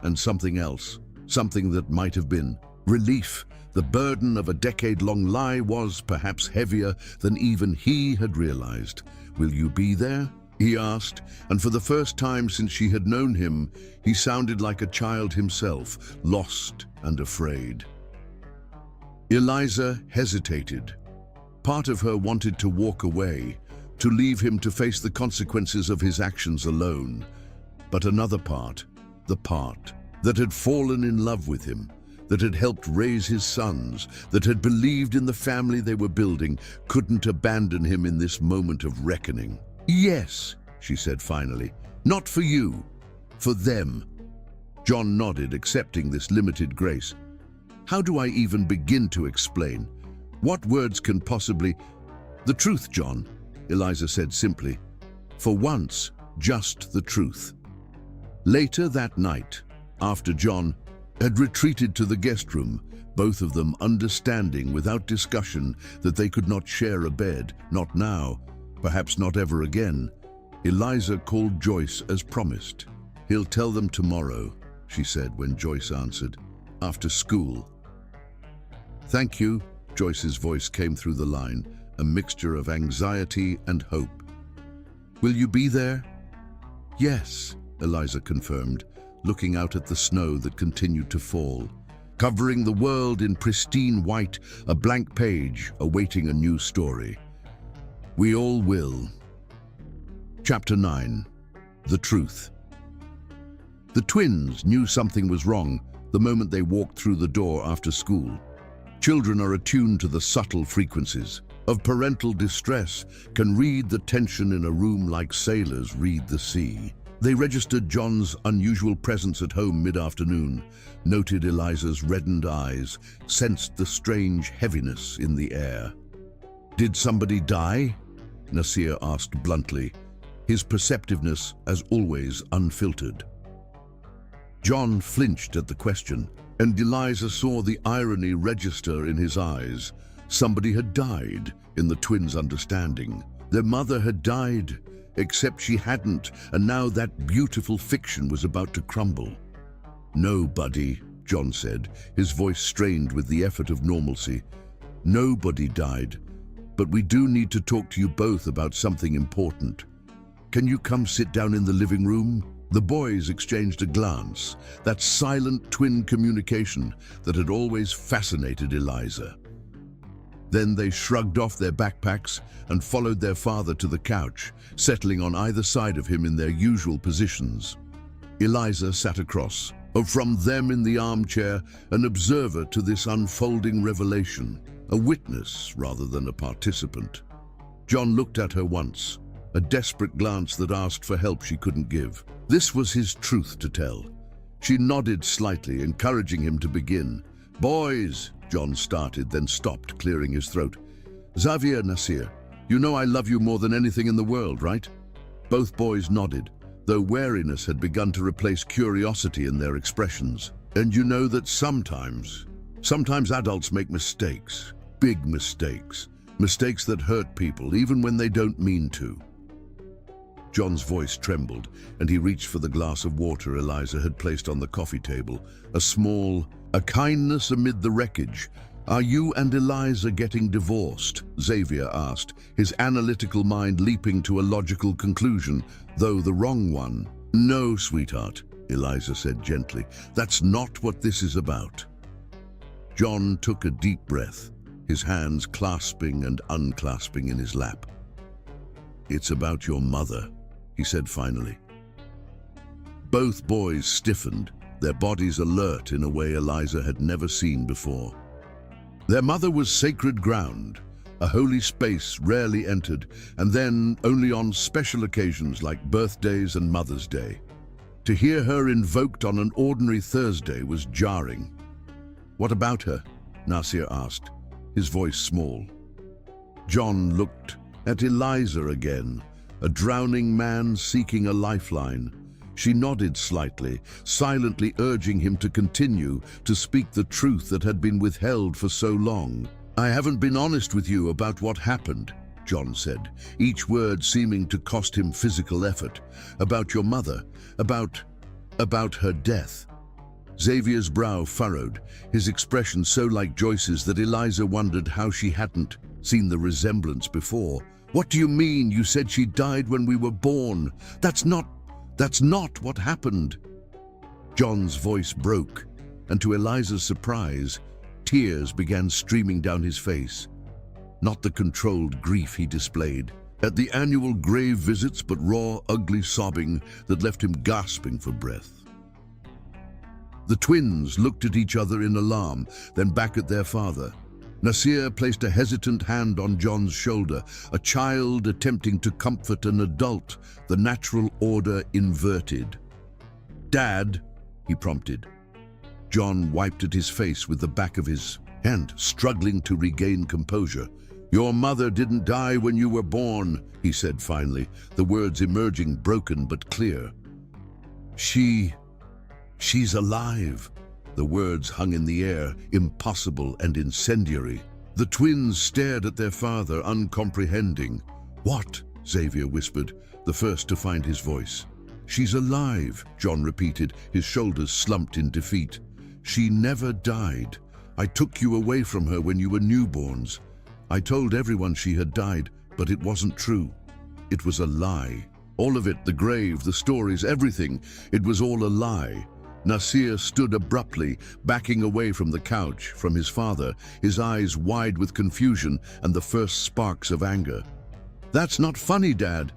and something else, something that might have been relief. The burden of a decade-long lie was perhaps heavier than even he had realized. Will you be there? He asked, and for the first time since she had known him, he sounded like a child himself, lost and afraid. Eliza hesitated. Part of her wanted to walk away, to leave him to face the consequences of his actions alone. But another part, the part that had fallen in love with him, that had helped raise his sons, that had believed in the family they were building, couldn't abandon him in this moment of reckoning. Yes, she said finally, not for you, for them. John nodded, accepting this limited grace. How do I even begin to explain? What words can possibly... The truth, John, Eliza said simply. For once, just the truth. Later that night, after John had retreated to the guest room, both of them understanding without discussion that they could not share a bed, not now, perhaps not ever again. Eliza called Joyce as promised. "He'll tell them tomorrow," she said when Joyce answered. "After school." "Thank you," Joyce's voice came through the line, a mixture of anxiety and hope. "Will you be there?" "Yes," Eliza confirmed, looking out at the snow that continued to fall, covering the world in pristine white, a blank page awaiting a new story. "We all will." Chapter 9. The Truth. The twins knew something was wrong the moment they walked through the door after school. Children are attuned to the subtle frequencies of parental distress, can read the tension in a room like sailors read the sea. They registered John's unusual presence at home mid-afternoon, noted Eliza's reddened eyes, sensed the strange heaviness in the air. "Did somebody die?" Nasir asked bluntly, his perceptiveness, as always, unfiltered. John flinched at the question, and Eliza saw the irony register in his eyes. Somebody had died, in the twins' understanding. Their mother had died, except she hadn't, and now that beautiful fiction was about to crumble. "No, buddy," John said, his voice strained with the effort of normalcy. "Nobody died, but we do need to talk to you both about something important. Can you come sit down in the living room?" The boys exchanged a glance, that silent twin communication that had always fascinated Eliza. Then they shrugged off their backpacks and followed their father to the couch, settling on either side of him in their usual positions. Eliza sat across, from them in the armchair, an observer to this unfolding revelation, a witness rather than a participant. John looked at her once, a desperate glance that asked for help she couldn't give. This was his truth to tell. She nodded slightly, encouraging him to begin. "Boys," John started, then stopped, clearing his throat. "Xavier, Nasir, you know I love you more than anything in the world, right?" Both boys nodded, though wariness had begun to replace curiosity in their expressions. "And you know that sometimes adults make mistakes, big mistakes, mistakes that hurt people even when they don't mean to." John's voice trembled, and he reached for the glass of water Eliza had placed on the coffee table. A kindness amid the wreckage. "Are you and Eliza getting divorced?" Xavier asked, his analytical mind leaping to a logical conclusion, though the wrong one. "No, sweetheart," Eliza said gently. "That's not what this is about." John took a deep breath, his hands clasping and unclasping in his lap. "It's about your mother," he said finally. Both boys stiffened, their bodies alert in a way Eliza had never seen before. Their mother was sacred ground, a holy space rarely entered, and then only on special occasions like birthdays and Mother's Day. To hear her invoked on an ordinary Thursday was jarring. "What about her?" Nasir asked, his voice small. John looked at Eliza again, a drowning man seeking a lifeline. She nodded slightly, silently urging him to continue to speak the truth that had been withheld for so long. "I haven't been honest with you about what happened," John said, each word seeming to cost him physical effort. "About your mother, about her death." Xavier's brow furrowed, his expression so like Joyce's that Eliza wondered how she hadn't seen the resemblance before. "What do you mean? You said she died when we were born. That's not what happened." John's voice broke, and to Eliza's surprise, tears began streaming down his face. Not the controlled grief he displayed at the annual grave visits, but raw, ugly sobbing that left him gasping for breath. The twins looked at each other in alarm, then back at their father. Nasir placed a hesitant hand on John's shoulder, a child attempting to comfort an adult, the natural order inverted. "Dad," he prompted. John wiped at his face with the back of his hand, struggling to regain composure. "Your mother didn't die when you were born," he said finally, the words emerging broken but clear. She's alive." The words hung in the air, impossible and incendiary. The twins stared at their father, uncomprehending. "What?" Xavier whispered, the first to find his voice. "She's alive," John repeated, his shoulders slumped in defeat. "She never died. I took you away from her when you were newborns. I told everyone she had died, but it wasn't true. It was a lie. All of it, the grave, the stories, everything. It was all a lie." Nasir stood abruptly, backing away from the couch, from his father, his eyes wide with confusion and the first sparks of anger. "That's not funny, Dad."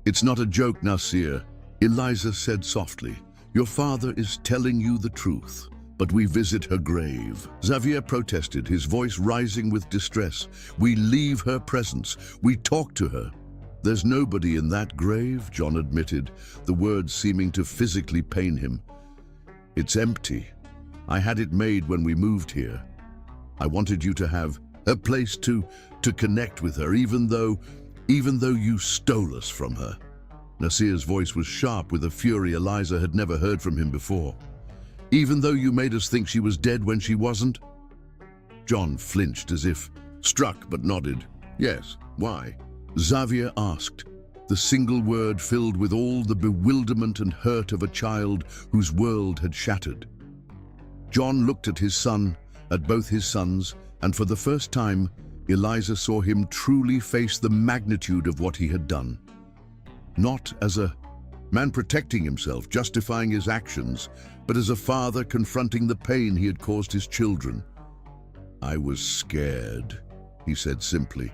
"It's not a joke, Nasir," Eliza said softly. "Your father is telling you the truth. But we visit her grave." Xavier protested, his voice rising with distress. "We leave her presence. We talk to her." "There's nobody in that grave," John admitted, the words seeming to physically pain him. "It's empty. I had it made when we moved here. I wanted you to have a place to connect with her, even though you stole us from her." Nasir's voice was sharp with a fury Eliza had never heard from him before. "Even though you made us think she was dead when she wasn't?" John flinched as if struck, but nodded. "Yes, why?" Xavier asked, the single word filled with all the bewilderment and hurt of a child whose world had shattered. John looked at his son, at both his sons, and for the first time, Eliza saw him truly face the magnitude of what he had done. Not as a man protecting himself, justifying his actions, but as a father confronting the pain he had caused his children. "I was scared," he said simply.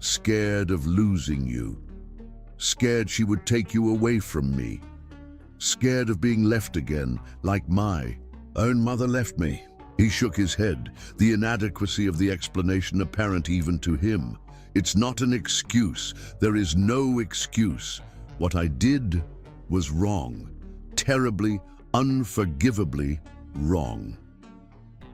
"Scared of losing you. Scared she would take you away from me. Scared of being left again, like my own mother left me." He shook his head, the inadequacy of the explanation apparent even to him. "It's not an excuse. There is no excuse. What I did was wrong. Terribly, unforgivably wrong."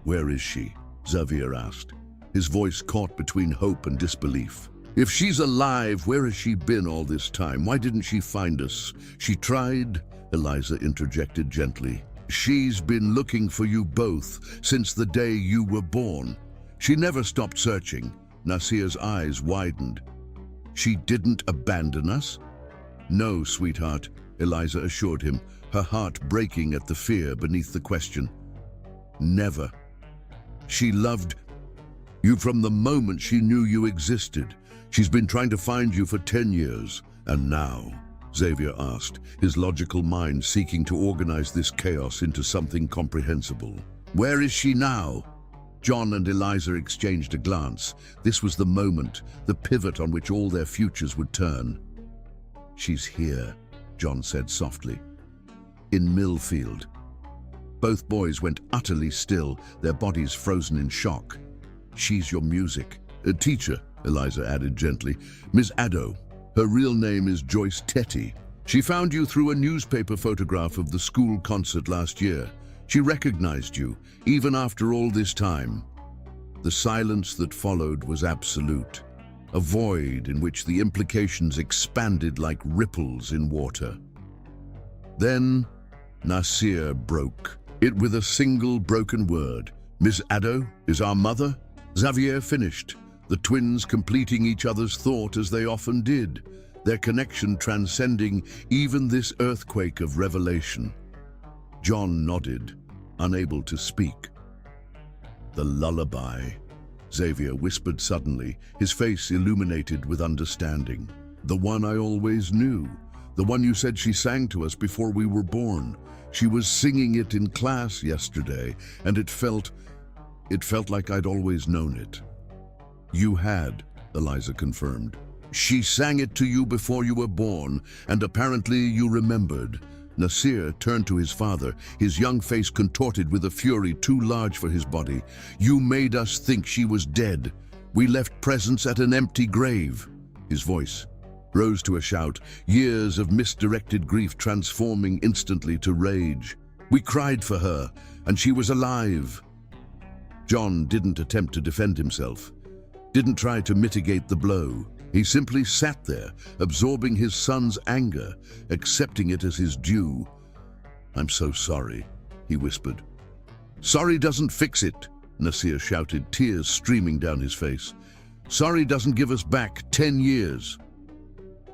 "Where is she?" Xavier asked, his voice caught between hope and disbelief. "If she's alive, where has she been all this time? Why didn't she find us?" "She tried," Eliza interjected gently. "She's been looking for you both since the day you were born. She never stopped searching." Nasir's eyes widened. "She didn't abandon us?" "No, sweetheart," Eliza assured him, her heart breaking at the fear beneath the question. "Never. She loved you from the moment she knew you existed. She's been trying to find you for 10 years. And now?" Xavier asked, his logical mind seeking to organize this chaos into something comprehensible. "Where is she now?" John and Eliza exchanged a glance. This was the moment, the pivot on which all their futures would turn. "She's here," John said softly. "In Millfield." Both boys went utterly still, their bodies frozen in shock. "She's your music." "Teacher," Eliza added gently. "Miss Addo. Her real name is Joyce Tetty. She found you through a newspaper photograph of the school concert last year. She recognized you, even after all this time." The silence that followed was absolute, a void in which the implications expanded like ripples in water. Then Nasir broke, it with a single broken word. "Miss Addo is our mother?" Xavier finished, the twins completing each other's thought as they often did, their connection transcending even this earthquake of revelation. John nodded, unable to speak. "The lullaby," Xavier whispered suddenly, his face illuminated with understanding. "The one I always knew, the one you said she sang to us before we were born. She was singing it in class yesterday, and it felt like I'd always known it." "You had," Eliza confirmed. "She sang it to you before you were born, and apparently you remembered." Nasir turned to his father, his young face contorted with a fury too large for his body. "You made us think she was dead. We left presents at an empty grave." His voice rose to a shout, years of misdirected grief transforming instantly to rage. "We cried for her, and she was alive." John didn't attempt to defend himself, didn't try to mitigate the blow. He simply sat there, absorbing his son's anger, accepting it as his due. "I'm so sorry," he whispered. "Sorry doesn't fix it," Nasir shouted, tears streaming down his face. "Sorry doesn't give us back 10 years.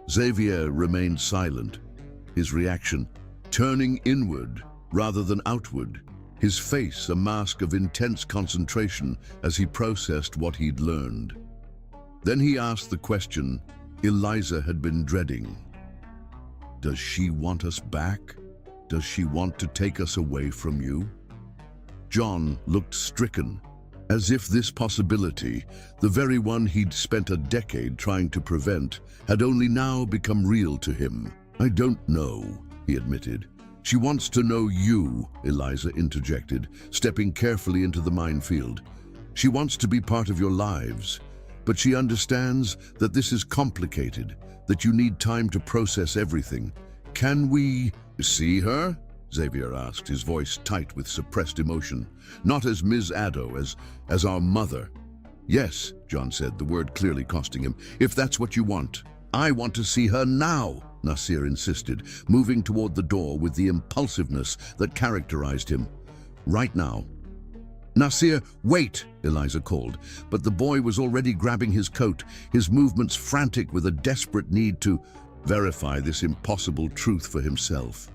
Xavier remained silent, his reaction turning inward rather than outward, his face a mask of intense concentration as he processed what he'd learned. Then he asked the question Eliza had been dreading. Does she want us back? Does she want to take us away from you? John looked stricken, as if this possibility, the very one he'd spent a decade trying to prevent, had only now become real to him. I don't know, he admitted. She wants to know you, Eliza interjected, stepping carefully into the minefield. She wants to be part of your lives, but she understands that this is complicated, that you need time to process everything. Can we see her? Xavier asked, his voice tight with suppressed emotion. Not as Ms. Addo, as our mother. Yes, John said, the word clearly costing him. If that's what you want. I want to see her now, Nasir insisted, moving toward the door with the impulsiveness that characterized him. Right now. Nasir, wait, Eliza called, but the boy was already grabbing his coat, his movements frantic with a desperate need to verify this impossible truth for himself.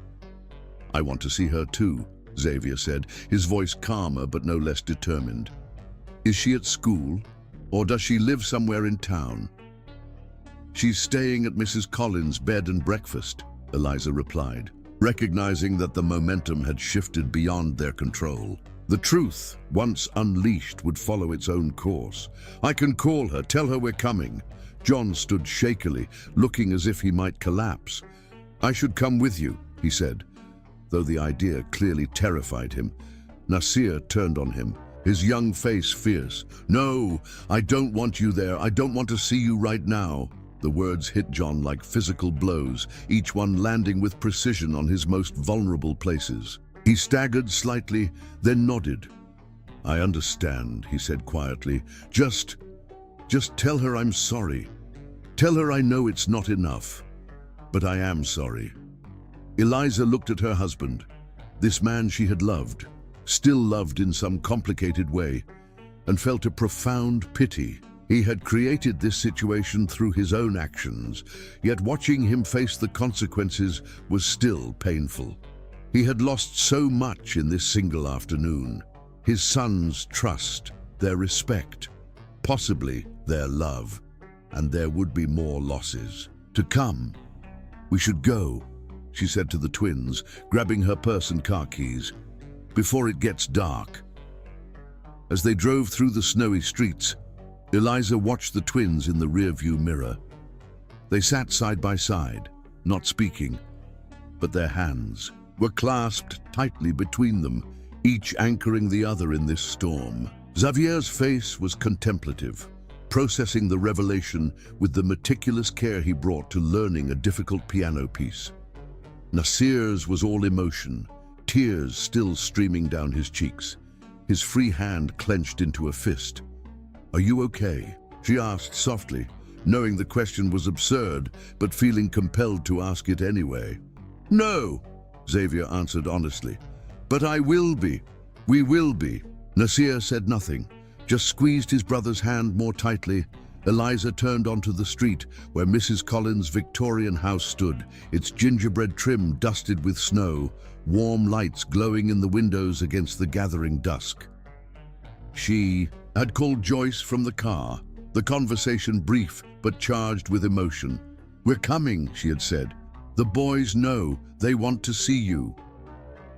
I want to see her too, Xavier said, his voice calmer but no less determined. Is she at school, or does she live somewhere in town? She's staying at Mrs. Collins' bed and breakfast, Eliza replied, recognizing that the momentum had shifted beyond their control. The truth, once unleashed, would follow its own course. I can call her, tell her we're coming. John stood shakily, looking as if he might collapse. I should come with you, he said, though the idea clearly terrified him. Nasir turned on him, his young face fierce. No, I don't want you there. I don't want to see you right now. The words hit John like physical blows, each one landing with precision on his most vulnerable places. He staggered slightly, then nodded. I understand, he said quietly. Just tell her I'm sorry. Tell her I know it's not enough, but I am sorry. Eliza looked at her husband, this man she had loved, still loved in some complicated way, and felt a profound pity. He had created this situation through his own actions, yet watching him face the consequences was still painful. He had lost so much in this single afternoon. His son's trust, their respect, possibly their love, and there would be more losses to come. We should go, she said to the twins, grabbing her purse and car keys, before it gets dark. As they drove through the snowy streets, Eliza watched the twins in the rearview mirror. They sat side by side, not speaking, but their hands were clasped tightly between them, each anchoring the other in this storm. Xavier's face was contemplative, processing the revelation with the meticulous care he brought to learning a difficult piano piece. Nasir's was all emotion, tears still streaming down his cheeks, his free hand clenched into a fist. Are you okay? She asked softly, knowing the question was absurd, but feeling compelled to ask it anyway. No, Xavier answered honestly. But I will be. We will be. Nasir said nothing, just squeezed his brother's hand more tightly. Eliza turned onto the street where Mrs. Collins' Victorian house stood, its gingerbread trim dusted with snow, warm lights glowing in the windows against the gathering dusk. She had called Joyce from the car, the conversation brief but charged with emotion. We're coming, she had said. The boys know, they want to see you.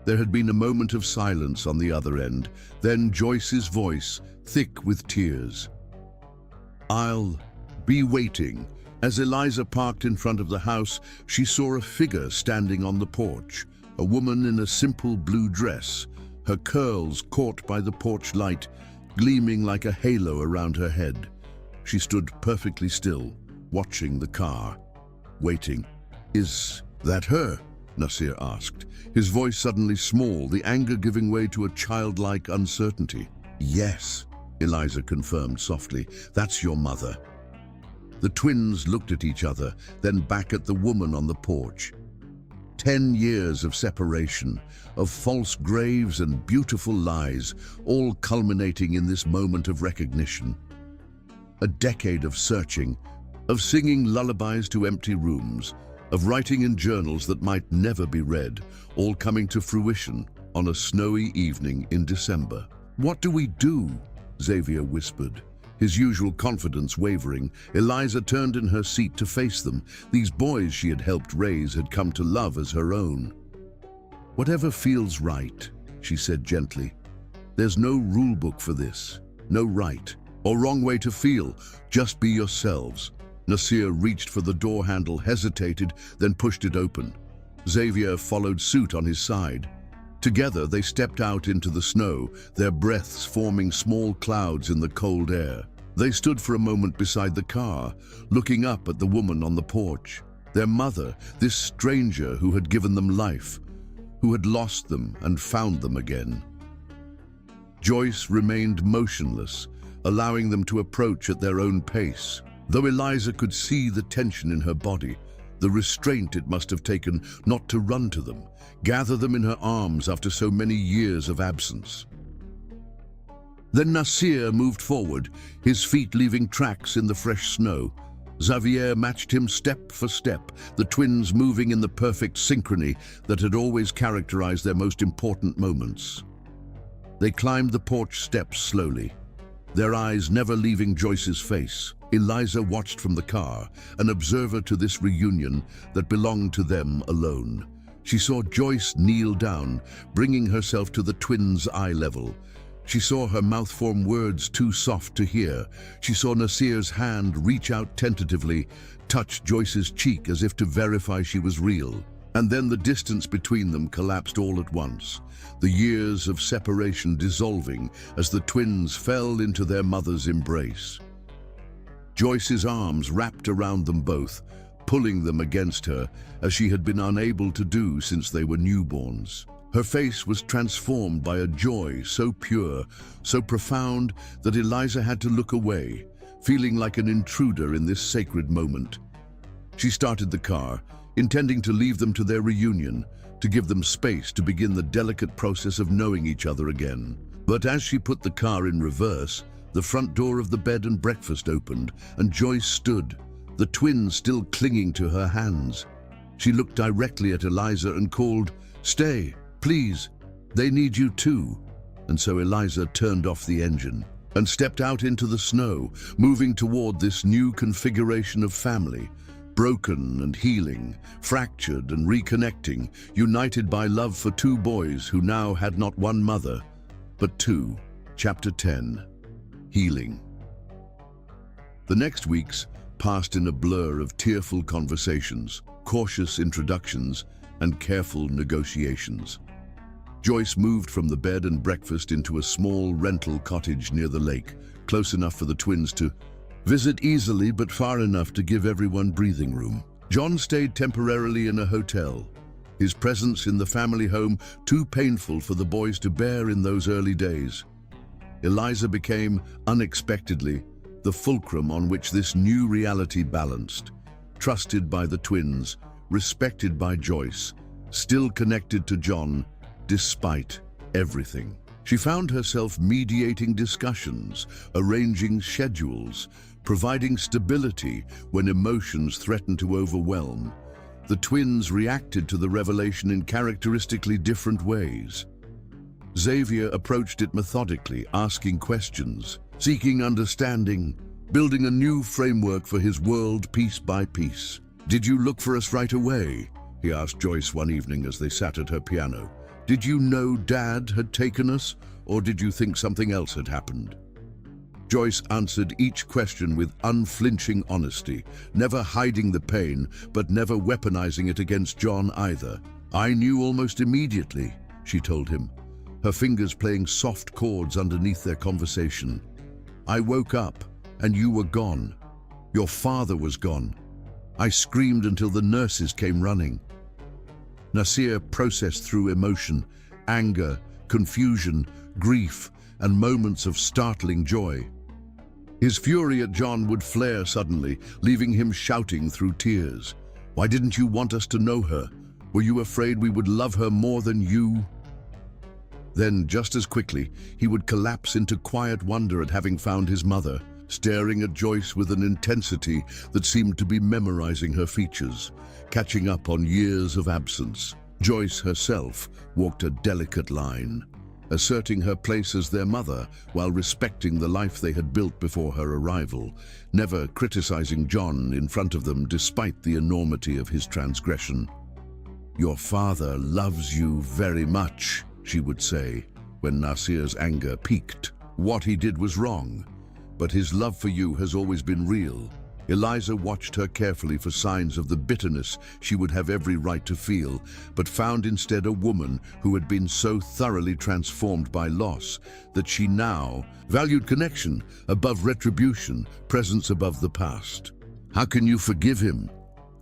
There had been a moment of silence on the other end, then Joyce's voice, thick with tears. I'll be waiting. As Eliza parked in front of the house, she saw a figure standing on the porch, a woman in a simple blue dress, her curls caught by the porch light, gleaming like a halo around her head. She stood perfectly still, watching the car, waiting. Is that her? Nasir asked, his voice suddenly small, the anger giving way to a childlike uncertainty. Yes, Eliza confirmed softly. That's your mother. The twins looked at each other, then back at the woman on the porch. 10 years of separation, of false graves and beautiful lies, all culminating in this moment of recognition. A decade of searching, of singing lullabies to empty rooms, of writing in journals that might never be read, all coming to fruition on a snowy evening in December. "What do we do?" Xavier whispered. His usual confidence wavering, Eliza turned in her seat to face them. These boys she had helped raise had come to love as her own. "Whatever feels right," she said gently. "There's no rule book for this, no right or wrong way to feel. Just be yourselves." Nasir reached for the door handle, hesitated, then pushed it open. Xavier followed suit on his side. Together they stepped out into the snow, their breaths forming small clouds in the cold air. They stood for a moment beside the car, looking up at the woman on the porch. Their mother, this stranger who had given them life, who had lost them and found them again. Joyce remained motionless, allowing them to approach at their own pace. Though Eliza could see the tension in her body, the restraint it must have taken not to run to them, gather them in her arms after so many years of absence. Then Nasir moved forward, his feet leaving tracks in the fresh snow. Xavier matched him step for step, the twins moving in the perfect synchrony that had always characterized their most important moments. They climbed the porch steps slowly, their eyes never leaving Joyce's face. Eliza watched from the car, an observer to this reunion that belonged to them alone. She saw Joyce kneel down, bringing herself to the twins' eye level. She saw her mouth form words too soft to hear. She saw Nasir's hand reach out tentatively, touch Joyce's cheek as if to verify she was real. And then the distance between them collapsed all at once, the years of separation dissolving as the twins fell into their mother's embrace. Joyce's arms wrapped around them both, pulling them against her as she had been unable to do since they were newborns. Her face was transformed by a joy so pure, so profound that Eliza had to look away, feeling like an intruder in this sacred moment. She started the car, intending to leave them to their reunion, to give them space to begin the delicate process of knowing each other again. But as she put the car in reverse, the front door of the bed and breakfast opened, and Joyce stood, the twins still clinging to her hands. She looked directly at Eliza and called, "Stay, please, they need you too." And so Eliza turned off the engine and stepped out into the snow, moving toward this new configuration of family, broken and healing, fractured and reconnecting, united by love for two boys who now had not one mother, but two. Chapter 10. Healing. The next weeks passed in a blur of tearful conversations, cautious introductions, and careful negotiations. Joyce moved from the bed and breakfast into a small rental cottage near the lake, close enough for the twins to visit easily but far enough to give everyone breathing room. John stayed temporarily in a hotel, his presence in the family home too painful for the boys to bear in those early days. Eliza became, unexpectedly, the fulcrum on which this new reality balanced. Trusted by the twins, respected by Joyce, still connected to John, despite everything. She found herself mediating discussions, arranging schedules, providing stability when emotions threatened to overwhelm. The twins reacted to the revelation in characteristically different ways. Xavier approached it methodically, asking questions, seeking understanding, building a new framework for his world piece by piece. "Did you look for us right away?" he asked Joyce one evening as they sat at her piano. "Did you know Dad had taken us, or did you think something else had happened?" Joyce answered each question with unflinching honesty, never hiding the pain, but never weaponizing it against John either. "I knew almost immediately," she told him, her fingers playing soft chords underneath their conversation. "I woke up, and you were gone. Your father was gone. I screamed until the nurses came running." Nasir processed through emotion, anger, confusion, grief, and moments of startling joy. His fury at John would flare suddenly, leaving him shouting through tears. "Why didn't you want us to know her? Were you afraid we would love her more than you?" Then, just as quickly, he would collapse into quiet wonder at having found his mother, staring at Joyce with an intensity that seemed to be memorizing her features, catching up on years of absence. Joyce herself walked a delicate line, asserting her place as their mother while respecting the life they had built before her arrival, never criticizing John in front of them despite the enormity of his transgression. "Your father loves you very much," she would say, when Nasir's anger peaked. "What he did was wrong, but his love for you has always been real." Eliza watched her carefully for signs of the bitterness she would have every right to feel, but found instead a woman who had been so thoroughly transformed by loss that she now valued connection above retribution, presence above the past. "How can you forgive him?"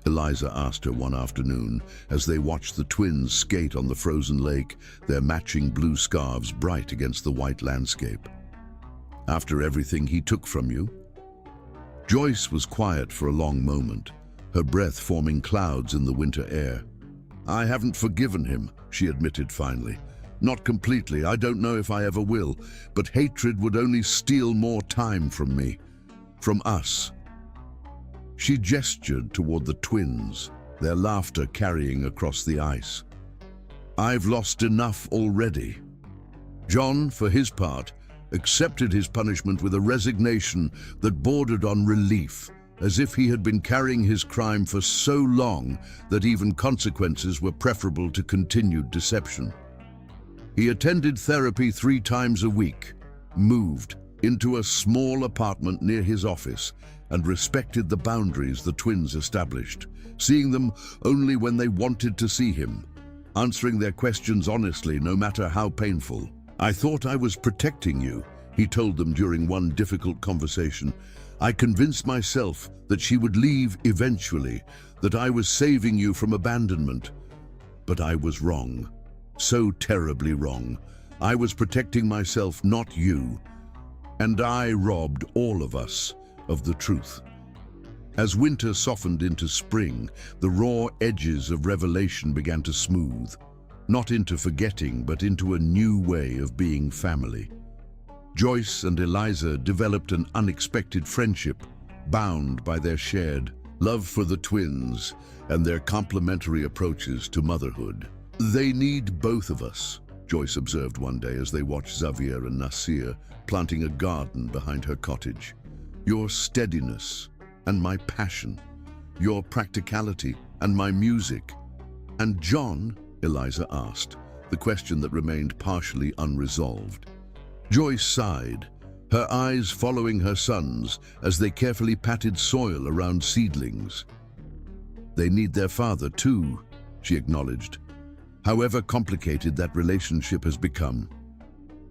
Eliza asked her one afternoon as they watched the twins skate on the frozen lake, their matching blue scarves bright against the white landscape. "After everything he took from you?" Joyce was quiet for a long moment, her breath forming clouds in the winter air. "I haven't forgiven him," she admitted finally. "Not completely, I don't know if I ever will, but hatred would only steal more time from me, from us." She gestured toward the twins, their laughter carrying across the ice. "I've lost enough already." John, for his part, accepted his punishment with a resignation that bordered on relief, as if he had been carrying his crime for so long that even consequences were preferable to continued deception. He attended therapy 3 times a week, moved into a small apartment near his office, and respected the boundaries the twins established, seeing them only when they wanted to see him, answering their questions honestly no matter how painful. "I thought I was protecting you," he told them during one difficult conversation. "I convinced myself that she would leave eventually, that I was saving you from abandonment. But I was wrong, so terribly wrong. I was protecting myself, not you. And I robbed all of us of the truth." As winter softened into spring, the raw edges of revelation began to smooth, not into forgetting, but into a new way of being family. Joyce and Eliza developed an unexpected friendship, bound by their shared love for the twins and their complementary approaches to motherhood. "They need both of us," Joyce observed one day as they watched Xavier and Nasir planting a garden behind her cottage. "Your steadiness and my passion, your practicality and my music." "And John?" Eliza asked, the question that remained partially unresolved. Joyce sighed, her eyes following her sons as they carefully patted soil around seedlings. "They need their father too," she acknowledged, however complicated that relationship has become.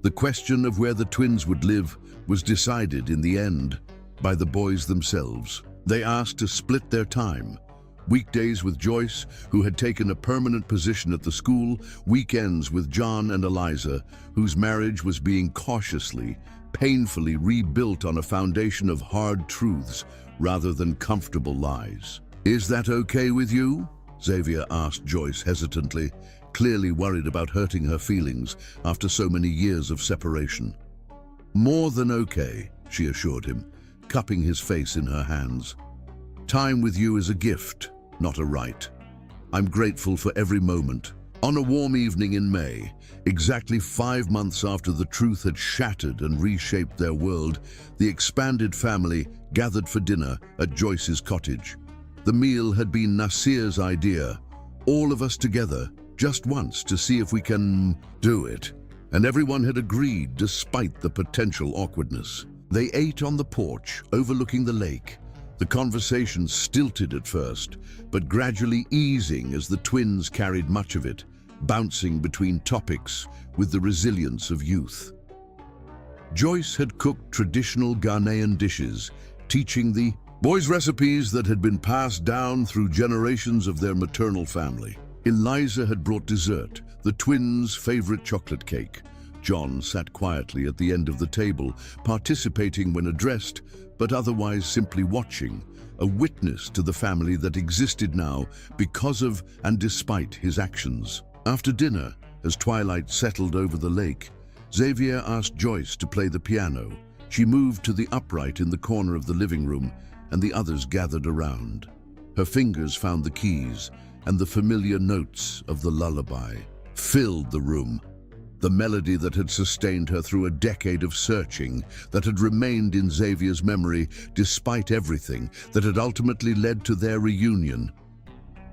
The question of where the twins would live was decided in the end by the boys themselves. They asked to split their time. Weekdays with Joyce, who had taken a permanent position at the school, weekends with John and Eliza, whose marriage was being cautiously, painfully rebuilt on a foundation of hard truths rather than comfortable lies. "Is that okay with you?" Xavier asked Joyce hesitantly, clearly worried about hurting her feelings after so many years of separation. "More than okay," she assured him, cupping his face in her hands. "Time with you is a gift, not a right. I'm grateful for every moment." On a warm evening in May, exactly 5 months after the truth had shattered and reshaped their world, the expanded family gathered for dinner at Joyce's cottage. The meal had been Nasir's idea, all of us together, just once, to see if we can do it. And everyone had agreed despite the potential awkwardness. They ate on the porch, overlooking the lake. The conversation stilted at first, but gradually easing as the twins carried much of it, bouncing between topics with the resilience of youth. Joyce had cooked traditional Ghanaian dishes, teaching the boys recipes that had been passed down through generations of their maternal family. Eliza had brought dessert, the twins' favorite chocolate cake. John sat quietly at the end of the table, participating when addressed, but otherwise simply watching, a witness to the family that existed now because of and despite his actions. After dinner, as twilight settled over the lake, Xavier asked Joyce to play the piano, She moved to the upright in the corner of the living room, and the others gathered around. Her fingers found the keys, and the familiar notes of the lullaby filled the room. The melody that had sustained her through a decade of searching, that had remained in Xavier's memory despite everything, that had ultimately led to their reunion.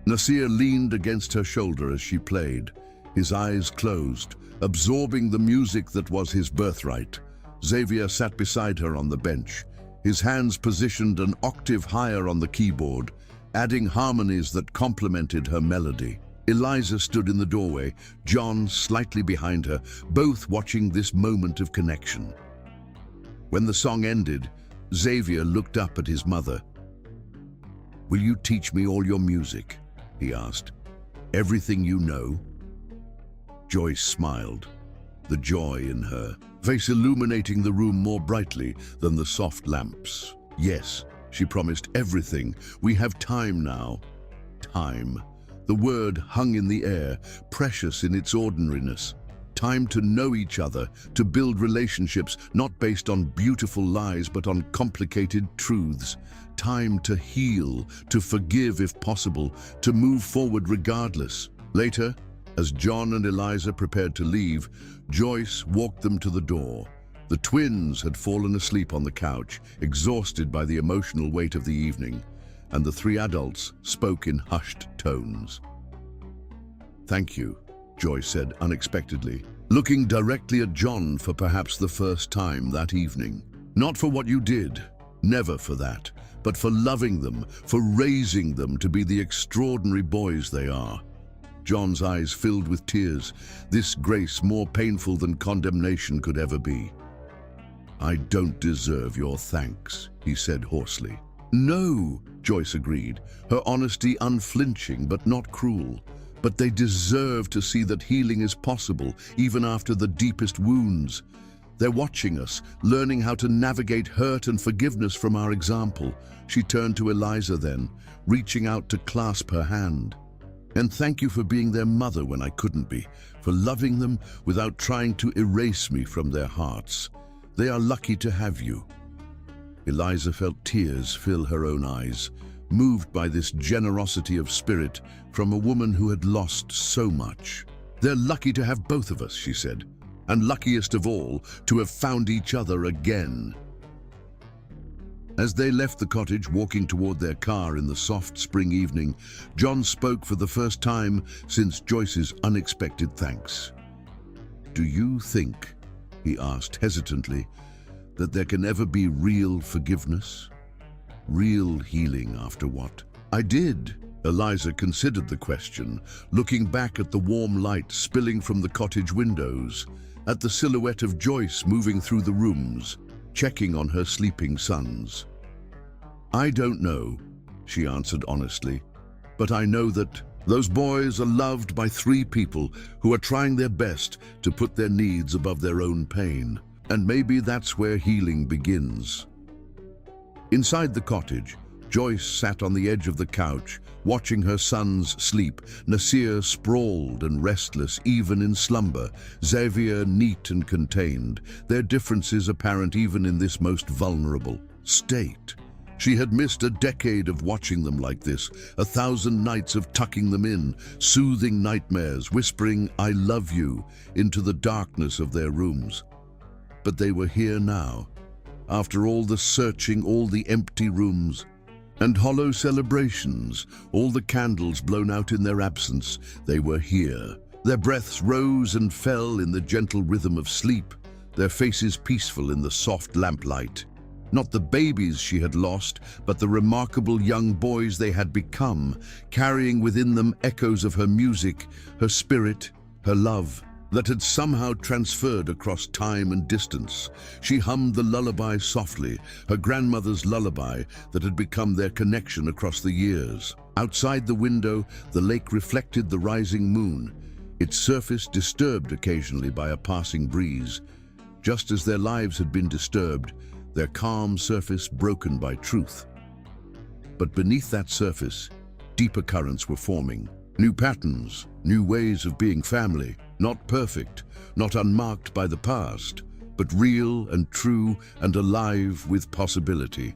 Nasir leaned against her shoulder as she played, his eyes closed, absorbing the music that was his birthright. Xavier sat beside her on the bench, his hands positioned an octave higher on the keyboard, adding harmonies that complemented her melody. Eliza stood in the doorway, John slightly behind her, both watching this moment of connection. When the song ended, Xavier looked up at his mother. "Will you teach me all your music?" he asked. "Everything you know?" Joyce smiled, the joy in her face illuminating the room more brightly than the soft lamps. "Yes," she promised, "everything. We have time now." Time. The word hung in the air, precious in its ordinariness. Time to know each other, to build relationships not based on beautiful lies but on complicated truths. Time to heal, to forgive if possible, to move forward regardless. Later, as John and Eliza prepared to leave, Joyce walked them to the door. The twins had fallen asleep on the couch, exhausted by the emotional weight of the evening, and the three adults spoke in hushed tones. "Thank you," Joyce said unexpectedly, looking directly at John for perhaps the first time that evening. "Not for what you did, never for that, but for loving them, for raising them to be the extraordinary boys they are." John's eyes filled with tears, this grace more painful than condemnation could ever be. "I don't deserve your thanks," he said hoarsely. "No," Joyce agreed, her honesty unflinching but not cruel. "But they deserve to see that healing is possible, even after the deepest wounds. They're watching us, learning how to navigate hurt and forgiveness from our example." She turned to Eliza then, reaching out to clasp her hand. "And thank you for being their mother when I couldn't be, for loving them without trying to erase me from their hearts. They are lucky to have you." Eliza felt tears fill her own eyes, moved by this generosity of spirit from a woman who had lost so much. "They're lucky to have both of us," she said, "and luckiest of all, to have found each other again." As they left the cottage, walking toward their car in the soft spring evening, John spoke for the first time since Joyce's unexpected thanks. "Do you think," he asked hesitantly, "that there can ever be real forgiveness? Real healing after what?" "I did." Eliza considered the question, looking back at the warm light spilling from the cottage windows, at the silhouette of Joyce moving through the rooms, checking on her sleeping sons. "I don't know," she answered honestly, "but I know that those boys are loved by three people who are trying their best to put their needs above their own pain. And maybe that's where healing begins." Inside the cottage, Joyce sat on the edge of the couch, watching her sons sleep, Nasir sprawled and restless even in slumber, Xavier neat and contained, their differences apparent even in this most vulnerable state. She had missed a decade of watching them like this, 1,000 nights of tucking them in, soothing nightmares, whispering, "I love you," into the darkness of their rooms. But they were here now. After all the searching, all the empty rooms, and hollow celebrations, all the candles blown out in their absence, they were here. Their breaths rose and fell in the gentle rhythm of sleep, their faces peaceful in the soft lamplight. Not the babies she had lost, but the remarkable young boys they had become, carrying within them echoes of her music, her spirit, her love, that had somehow transferred across time and distance. She hummed the lullaby softly, her grandmother's lullaby that had become their connection across the years. Outside the window, the lake reflected the rising moon, its surface disturbed occasionally by a passing breeze. Just as their lives had been disturbed, their calm surface broken by truth. But beneath that surface, deeper currents were forming. New patterns, new ways of being family, not perfect, not unmarked by the past, but real and true and alive with possibility.